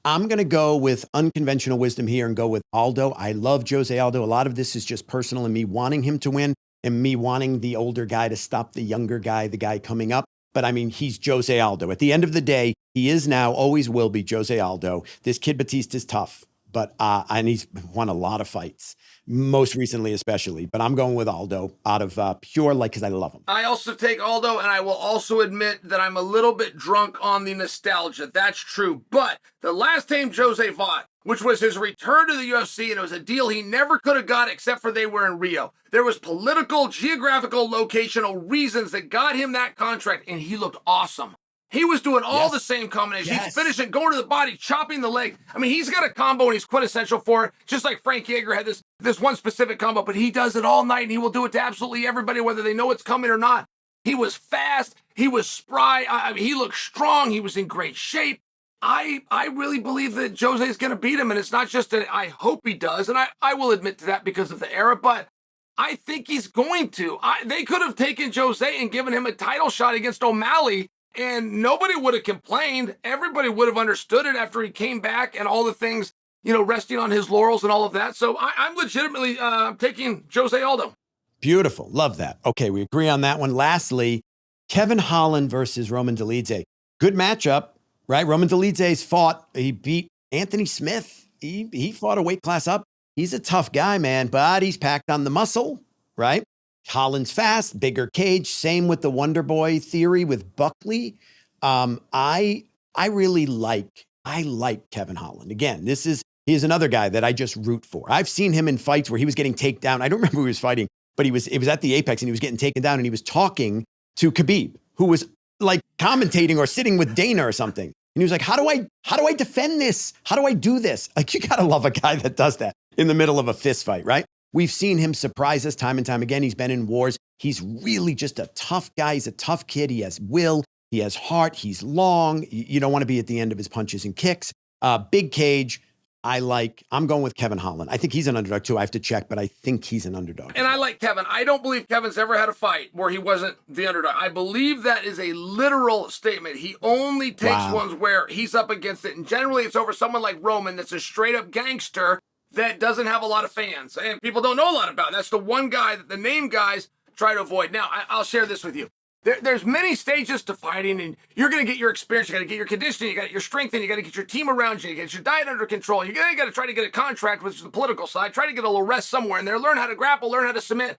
[SPEAKER 1] I'm going to go with unconventional wisdom here and go with Aldo. I love Jose Aldo. A lot of this is just personal and me wanting him to win and me wanting the older guy to stop the younger guy, the guy coming up. But I mean, he's Jose Aldo. At the end of the day, he is now, always will be Jose Aldo. This kid Batista's tough, but and he's won a lot of fights, most recently especially. But I'm going with Aldo out of pure because I love him.
[SPEAKER 2] I also take Aldo, and I will also admit that I'm a little bit drunk on the nostalgia. That's true. But the last time Jose fought, which was his return to the UFC, and it was a deal he never could have got except for they were in Rio. There was political, geographical, locational reasons that got him that contract, and he looked awesome. He was doing all the same combinations. He's finishing, going to the body, chopping the leg. I mean, he's got a combo, and he's quintessential for it, just like Frank Yeager had this one specific combo, but he does it all night, and he will do it to absolutely everybody, whether they know it's coming or not. He was fast. He was spry. He looked strong. He was in great shape. I really believe that Jose is going to beat him, and it's not just that I hope he does, and I will admit to that because of the era, but I think he's going to. They could have taken Jose and given him a title shot against O'Malley, and nobody would have complained. Everybody would have understood it after he came back and all the things, resting on his laurels and all of that. So I'm legitimately taking Jose Aldo.
[SPEAKER 1] Beautiful. Love that. Okay, we agree on that one. Lastly, Kevin Holland versus Roman Dolidze. Good matchup. right? Roman Dolidze's he beat Anthony Smith. He fought a weight class up. He's a tough guy, man, but he's packed on the muscle, right? Holland's fast, bigger cage. Same with the Wonder Boy theory with Buckley. I like Kevin Holland. Again, he's another guy that I just root for. I've seen him in fights where he was getting taken down. I don't remember who he was fighting, but it was at the Apex and he was getting taken down and he was talking to Khabib, who was like commentating or sitting with Dana or something. And he was like, how do I defend this? How do I do this? Like, you got to love a guy that does that in the middle of a fist fight, right? We've seen him surprise us time and time again. He's been in wars. He's really just a tough guy. He's a tough kid. He has will. He has heart. He's long. You don't want to be at the end of his punches and kicks. Big cage. I'm going with Kevin Holland. I think he's an underdog too. I have to check, but I think he's an underdog.
[SPEAKER 2] And I like Kevin. I don't believe Kevin's ever had a fight where he wasn't the underdog. I believe that is a literal statement. He only takes ones where he's up against it. And generally it's over someone like Roman that's a straight up gangster that doesn't have a lot of fans. And people don't know a lot about. That's the one guy that the name guys try to avoid. Now, I'll share this with you. There's many stages to fighting, and you're going to get your experience. You got to get your conditioning. You got your strength, and you got to get your team around you. You get your diet under control. You got to try to get a contract, which is the political side. Try to get a little rest somewhere in there. Learn how to grapple. Learn how to submit.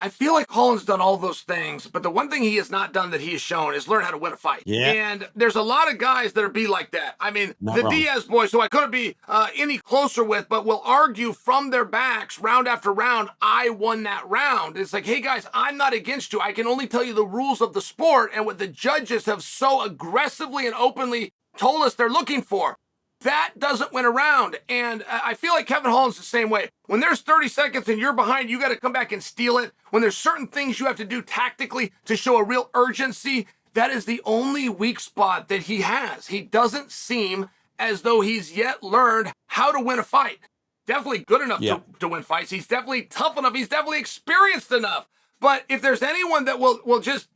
[SPEAKER 2] I feel like Holland's done all those things, but the one thing he has not done that he has shown is learn how to win a fight.
[SPEAKER 1] Yeah.
[SPEAKER 2] And there's a lot of guys that are be like that. I mean,
[SPEAKER 1] Not
[SPEAKER 2] the
[SPEAKER 1] wrong.
[SPEAKER 2] Diaz boys, who I couldn't be any closer with, but will argue from their backs round after round, I won that round. It's like, hey guys, I'm not against you. I can only tell you the rules of the sport and what the judges have so aggressively and openly told us they're looking for. That doesn't win a round. And I feel like Kevin Holland's the same way. When there's 30 seconds and you're behind, you got to come back and steal it. When there's certain things you have to do tactically to show a real urgency, that is the only weak spot that he has. He doesn't seem as though he's yet learned how to win a fight. Definitely good enough to win fights. He's definitely tough enough. He's definitely experienced enough. But if there's anyone that will just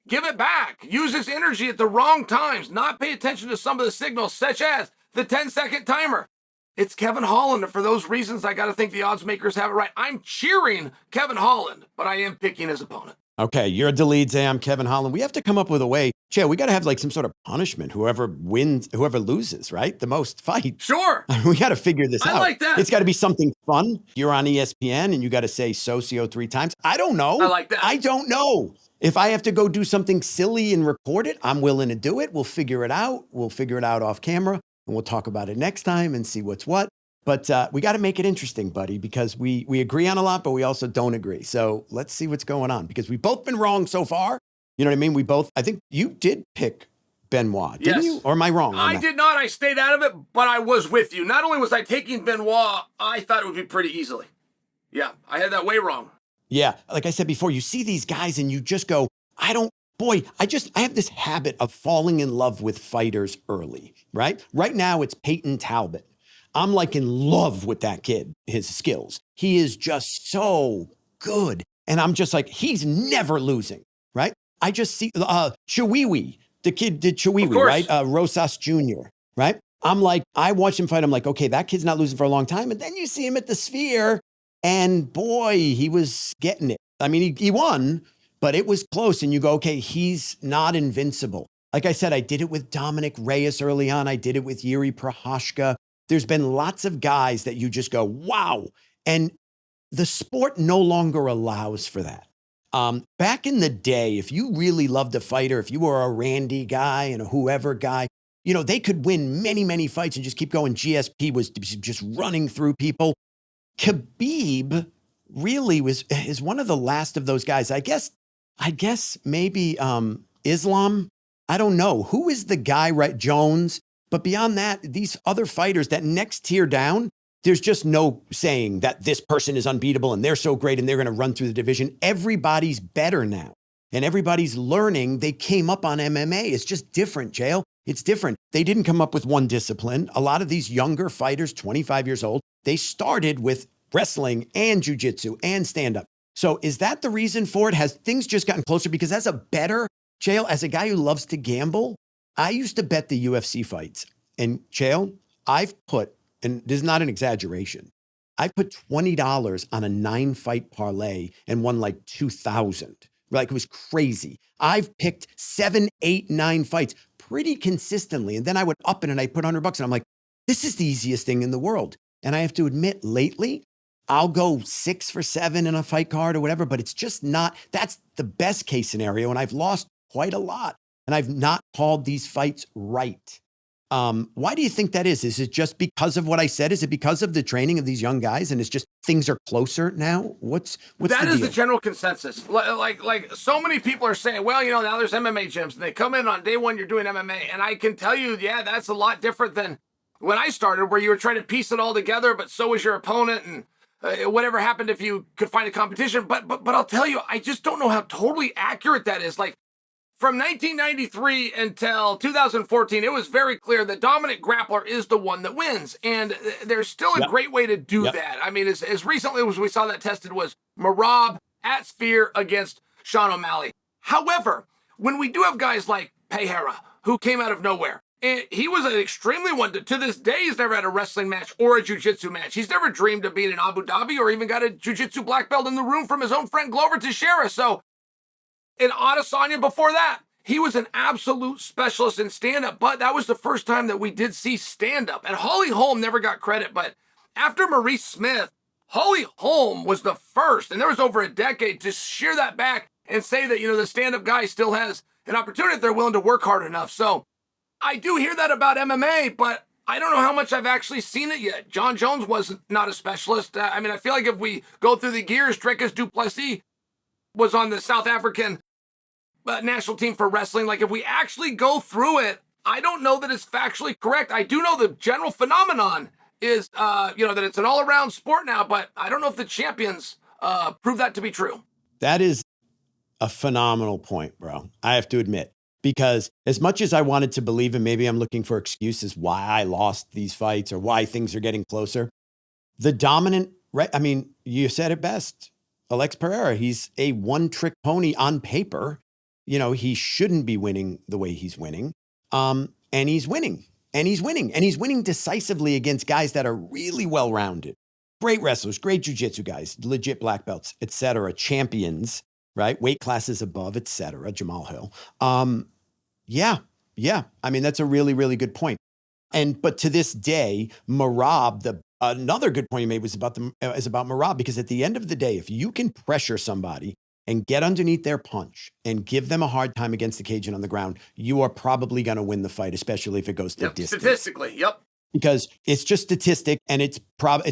[SPEAKER 2] give it back, use his energy at the wrong times, not pay attention to some of the signals, such as the 10-second timer, it's Kevin Holland. And for those reasons, I got to think the odds makers have it right. I'm cheering Kevin Holland, but I am picking his opponent.
[SPEAKER 1] Okay, you're a Dolidze, I'm Kevin Holland. We have to come up with a way. Chael, we got to have like some sort of punishment. Whoever loses, right? The most fight.
[SPEAKER 2] Sure.
[SPEAKER 1] We got to figure this out.
[SPEAKER 2] I like that.
[SPEAKER 1] It's got to be something fun. You're on ESPN and you got to say Soccio 3 times. I don't know.
[SPEAKER 2] I like that.
[SPEAKER 1] I don't know. If I have to go do something silly and record it, I'm willing to do it. We'll figure it out. We'll figure it out off camera. And we'll talk about it next time and see what's what. But we got to make it interesting, buddy, because we agree on a lot, but we also don't agree. So let's see what's going on, because we've both been wrong so far. You know what I mean? I think you did pick Benoit, didn't you? Or am I wrong?
[SPEAKER 2] I did not. I stayed out of it, but I was with you. Not only was I taking Benoit, I thought it would be pretty easily. Yeah, I had that way wrong.
[SPEAKER 1] Yeah, like I said before, you see these guys and you just go, I have this habit of falling in love with fighters early, right? Right now it's Peyton Talbot. I'm like in love with that kid, his skills. He is just so good. And I'm just like, he's never losing, right? I just see Chiwewe, the kid did Chiwewe, right? Rosas Jr., right? I'm like, I watch him fight. I'm like, okay, that kid's not losing for a long time. And then you see him at the Sphere and boy, he was getting it. I mean, he won, but it was close. And you go, okay, he's not invincible. Like I said, I did it with Dominic Reyes early on. I did it with Yuri Prohashka. There's been lots of guys that you just go, wow. And the sport no longer allows for that. Back in the day, if you really loved a fighter, if you were a Randy guy and a whoever guy, you know, they could win many, many fights and just keep going. GSP was just running through people. Khabib really is one of the last of those guys. I guess maybe Islam. I don't know. Who is the guy, right? Jones. But beyond that, these other fighters, that next tier down, there's just no saying that this person is unbeatable and they're so great and they're going to run through the division. Everybody's better now. And everybody's learning. They came up on MMA. It's just different, Chael. It's different. They didn't come up with one discipline. A lot of these younger fighters, 25 years old, they started with wrestling and jiu-jitsu and stand-up. So is that the reason for it? Has things just gotten closer? Because as a bettor, Chael, as a guy who loves to gamble, I used to bet the UFC fights. And Chael, I've put, and this is not an exaggeration, I put $20 on a 9-fight parlay and won like 2,000. Like, it was crazy. I've picked 7, 8, 9 fights, pretty consistently. And then I would up it and I put $100 and I'm like, this is the easiest thing in the world. And I have to admit, lately, I'll go 6 for 7 in a fight card or whatever, but it's just not, that's the best case scenario. And I've lost quite a lot and I've not called these fights right. Why do you think that is? Is it just because of what I said? Is it because of the training of these young guys and it's just things are closer now? What's
[SPEAKER 2] that
[SPEAKER 1] the
[SPEAKER 2] is
[SPEAKER 1] deal?
[SPEAKER 2] the general consensus. Like so many people are saying, well, now there's MMA gyms and they come in on day one, you're doing MMA. And I can tell you, yeah, that's a lot different than when I started, where you were trying to piece it all together, but so was your opponent and whatever happened if you could find a competition. But I'll tell you, I just don't know how totally accurate that is. Like, from 1993 until 2014, it was very clear the dominant grappler is the one that wins. And there's still a great way to do that. I mean, as recently as we saw that tested was Merab at Sphere against Sean O'Malley. However, when we do have guys like Pereira, who came out of nowhere, and he was an extremely one. To this day, he's never had a wrestling match or a jiu-jitsu match. He's never dreamed of being in Abu Dhabi or even got a jiu-jitsu black belt in the room from his own friend Glover Teixeira. So, in Adesanya before that, he was an absolute specialist in stand-up, but that was the first time that we did see stand-up. And Holly Holm never got credit, but after Maurice Smith, Holly Holm was the first, and there was over a decade, to shear that back and say that, the stand-up guy still has an opportunity if they're willing to work hard enough. So I do hear that about MMA, but I don't know how much I've actually seen it yet. Jon Jones was not a specialist. I feel like if we go through the gears, Dricus du Plessis was on the South African national team for wrestling. Like, if we actually go through it, I don't know that it's factually correct. I do know the general phenomenon is, that it's an all-around sport now, but I don't know if the champions prove that to be true.
[SPEAKER 1] That is a phenomenal point, bro. I have to admit, because as much as I wanted to believe, and maybe I'm looking for excuses why I lost these fights or why things are getting closer, the dominant, right? I mean, you said it best. Alex Pereira, he's a one-trick pony on paper. He shouldn't be winning the way he's winning. And he's winning. And he's winning. And he's winning decisively against guys that are really well-rounded. Great wrestlers, great jiu-jitsu guys, legit black belts, et cetera, champions, right? Weight classes above, et cetera, Jamal Hill. Yeah. I mean, that's a really, really good point. But to this day, Merab, another good point you made was about Merab, because at the end of the day, if you can pressure somebody and get underneath their punch and give them a hard time against the cage and on the ground, you are probably going to win the fight, especially if it goes to distance.
[SPEAKER 2] Statistically, yep.
[SPEAKER 1] Because it's just statistic, and it's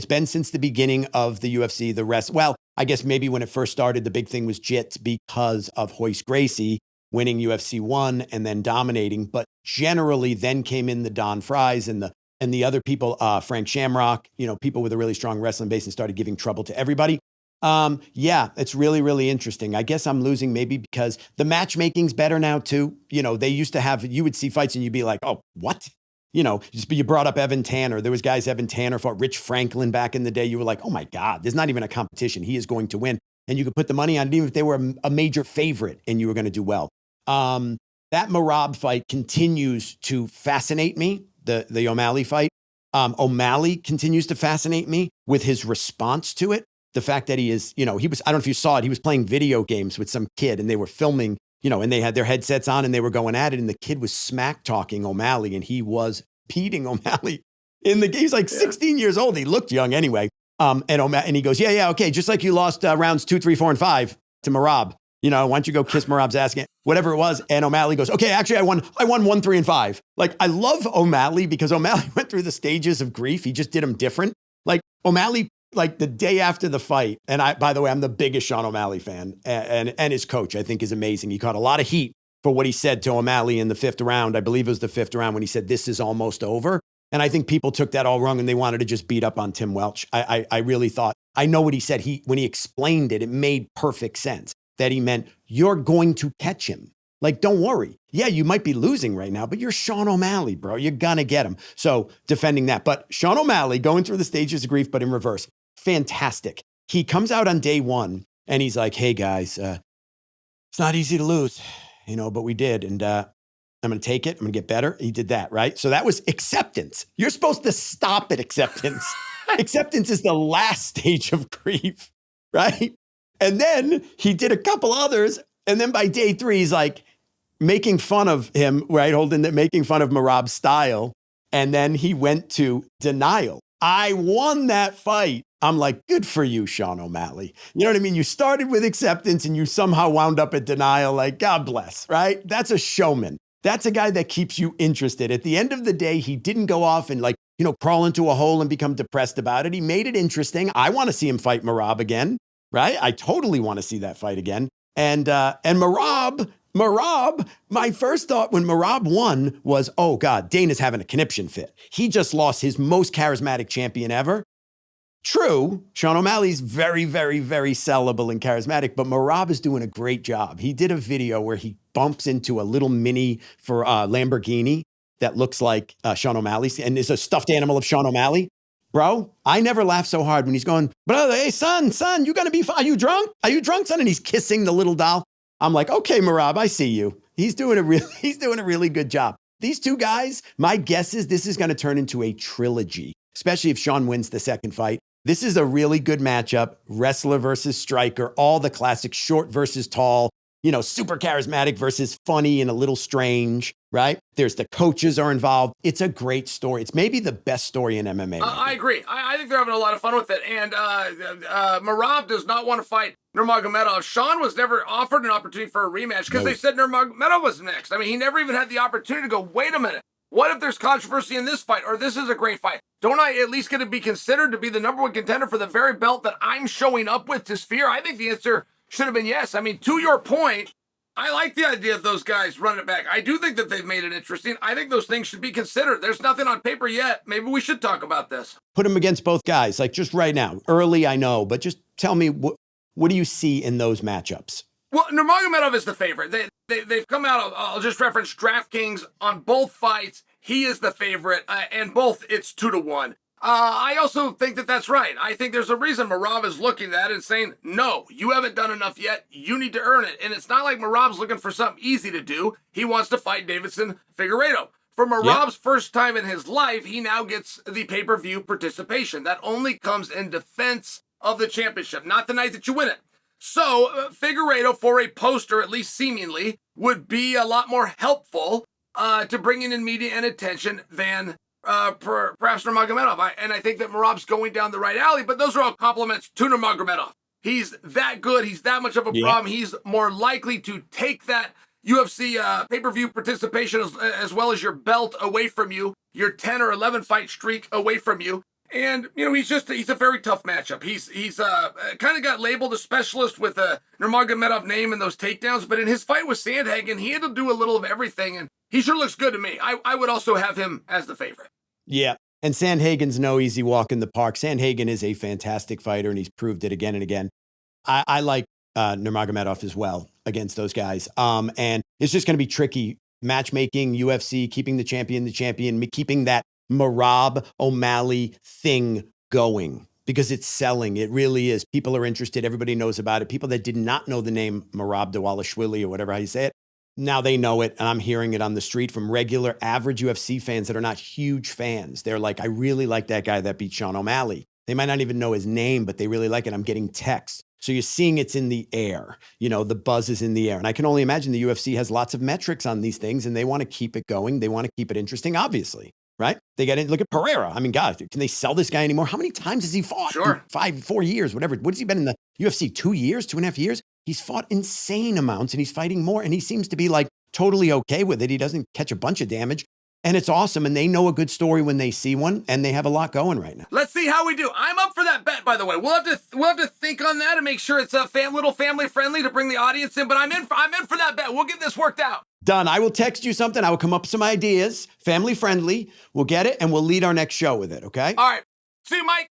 [SPEAKER 1] been since the beginning of the UFC. The rest, well, I guess maybe when it first started, the big thing was Jits because of Royce Gracie winning UFC 1 and then dominating. But generally, then came in the Don Fries and the other people, Frank Shamrock, people with a really strong wrestling base, and started giving trouble to everybody. Yeah, it's really, really interesting. I guess I'm losing maybe because the matchmaking's better now too. They used to have, you would see fights and you'd be like, oh, what? You brought up Evan Tanner. There was guys, Evan Tanner fought Rich Franklin back in the day. You were like, oh my God, there's not even a competition. He is going to win. And you could put the money on it, even if they were a major favorite and you were going to do well. That Merab fight continues to fascinate me, the O'Malley fight. O'Malley continues to fascinate me with his response to it. The fact that he is, I don't know if you saw it, he was playing video games with some kid and they were filming, and they had their headsets on and they were going at it, and the kid was smack talking O'Malley and he was beating O'Malley in the game. He's like 16 years old. He looked young anyway. And he goes, yeah, okay, just like you lost rounds 2, 3, 4, and 5 to Merab. Why don't you go kiss Merab's ass again? Whatever it was. And O'Malley goes, okay, actually I won 1, 3, and 5. Like, I love O'Malley because O'Malley went through the stages of grief. He just did them different. Like, O'Malley, like the day after the fight, and by the way, I'm the biggest Sean O'Malley fan, and his coach, I think, is amazing. He caught a lot of heat for what he said to O'Malley in the 5th round. I believe it was the 5th round when he said, this is almost over. And I think people took that all wrong and they wanted to just beat up on Tim Welch. I really thought, I know what he said. When he explained it, it made perfect sense. That he meant, you're going to catch him. Like, don't worry. Yeah, you might be losing right now, but you're Sean O'Malley, bro. You're going to get him. So defending that. But Sean O'Malley going through the stages of grief, but in reverse. Fantastic. He comes out on day 1 and he's like, hey guys, it's not easy to lose, but we did. And I'm going to take it. I'm going to get better. He did that, right? So that was acceptance. You're supposed to stop at acceptance. Acceptance is the last stage of grief, right? And then he did a couple others. And then by day 3, he's like, making fun of him, right? Making fun of Merab's style. And then he went to denial. I won that fight. I'm like, good for you, Sean O'Malley. You know what I mean? You started with acceptance and you somehow wound up at denial. Like, God bless, right? That's a showman. That's a guy that keeps you interested. At the end of the day, he didn't go off and crawl into a hole and become depressed about it. He made it interesting. I want to see him fight Merab again, right? I totally want to see that fight again. And Merab, my first thought when Merab won was, oh God, Dana's having a conniption fit. He just lost his most charismatic champion ever. True, Sean O'Malley's very, very, very sellable and charismatic, but Merab is doing a great job. He did a video where he bumps into a little mini for Lamborghini that looks like Sean O'Malley's and is a stuffed animal of Sean O'Malley. Bro, I never laugh so hard when he's going, brother, hey, son, you gonna be fine? Are you drunk? Are you drunk, son? And he's kissing the little doll. I'm like, okay, Merab, I see you. He's doing a really good job. These two guys, my guess is this is going to turn into a trilogy, especially if Sean wins the second fight. This is a really good matchup. Wrestler versus striker, all the classic short versus tall, super charismatic versus funny and a little strange, right? There's the coaches are involved. It's a great story. It's maybe the best story in MMA.
[SPEAKER 2] I agree. I think they're having a lot of fun with it. And Merab does not want to fight Nurmagomedov. Sean was never offered an opportunity for a rematch because they said Nurmagomedov was next. I mean, he never even had the opportunity to go, wait a minute. What if there's controversy in this fight, or this is a great fight? Don't I at least get to be considered to be the number one contender for the very belt that I'm showing up with to Sphere? I think the answer should have been yes. I mean, to your point, I like the idea of those guys running it back. I do think that they've made it interesting. I think those things should be considered. There's nothing on paper yet. Maybe we should talk about this.
[SPEAKER 1] Put them against both guys, like just right now. Early, I know, but just tell me, what do you see in those matchups?
[SPEAKER 2] Well, Nurmagomedov is the favorite. They've come out, I'll just reference DraftKings on both fights. He is the favorite, and both it's 2-1. I also think that that's right. I think there's a reason Merab is looking at it and saying, no, you haven't done enough yet. You need to earn it. And it's not like Merab's looking for something easy to do. He wants to fight Deiveson Figueiredo. For Merab's first time in his life, he now gets the pay-per-view participation. That only comes in defense of the championship, not the night that you win it. So Figueiredo, for a poster, at least seemingly, would be a lot more helpful to bringing in media and attention than perhaps Nurmagomedov. And I think that Merab's going down the right alley, but those are all compliments to Nurmagomedov. He's that good. He's that much of a problem. He's more likely to take that UFC pay-per-view participation as well as your belt away from you, your 10 or 11 fight streak away from you. And, he's a very tough matchup. He's kind of got labeled a specialist with a Nurmagomedov name and those takedowns, but in his fight with Sandhagen, he had to do a little of everything, and he sure looks good to me. I would also have him as the favorite.
[SPEAKER 1] Yeah, and Sandhagen's no easy walk in the park. Sandhagen is a fantastic fighter, and he's proved it again and again. I like Nurmagomedov as well against those guys. And it's just going to be tricky. Matchmaking, UFC, keeping the champion, keeping that Merab O'Malley thing going because it's selling. It really is. People are interested. Everybody knows about it. People that did not know the name Merab Dvalishvili or whatever how you say it, now they know it. And I'm hearing it on the street from regular average UFC fans that are not huge fans. They're like, I really like that guy that beat Sean O'Malley. They might not even know his name, but they really like it. I'm getting texts. So you're seeing it's in the air. The buzz is in the air. And I can only imagine the UFC has lots of metrics on these things and they want to keep it going. They want to keep it interesting, obviously. Right? They get in. Look at Pereira. I mean, God, can they sell this guy anymore? How many times has he fought?
[SPEAKER 2] Sure.
[SPEAKER 1] 4 years, whatever. What has he been in the UFC? 2 years, 2.5 years? He's fought insane amounts and he's fighting more. And he seems to be like totally okay with it. He doesn't catch a bunch of damage. And it's awesome. And they know a good story when they see one. And they have a lot going right now.
[SPEAKER 2] Let's see how we do. I'm up for that bet, by the way. We'll have to think on that and make sure it's a little family friendly to bring the audience in. But I'm in for that bet. We'll get this worked out.
[SPEAKER 1] Done. I will text you something. I will come up with some ideas, family friendly. We'll get it and we'll lead our next show with it. Okay.
[SPEAKER 2] All right. See you, Mike.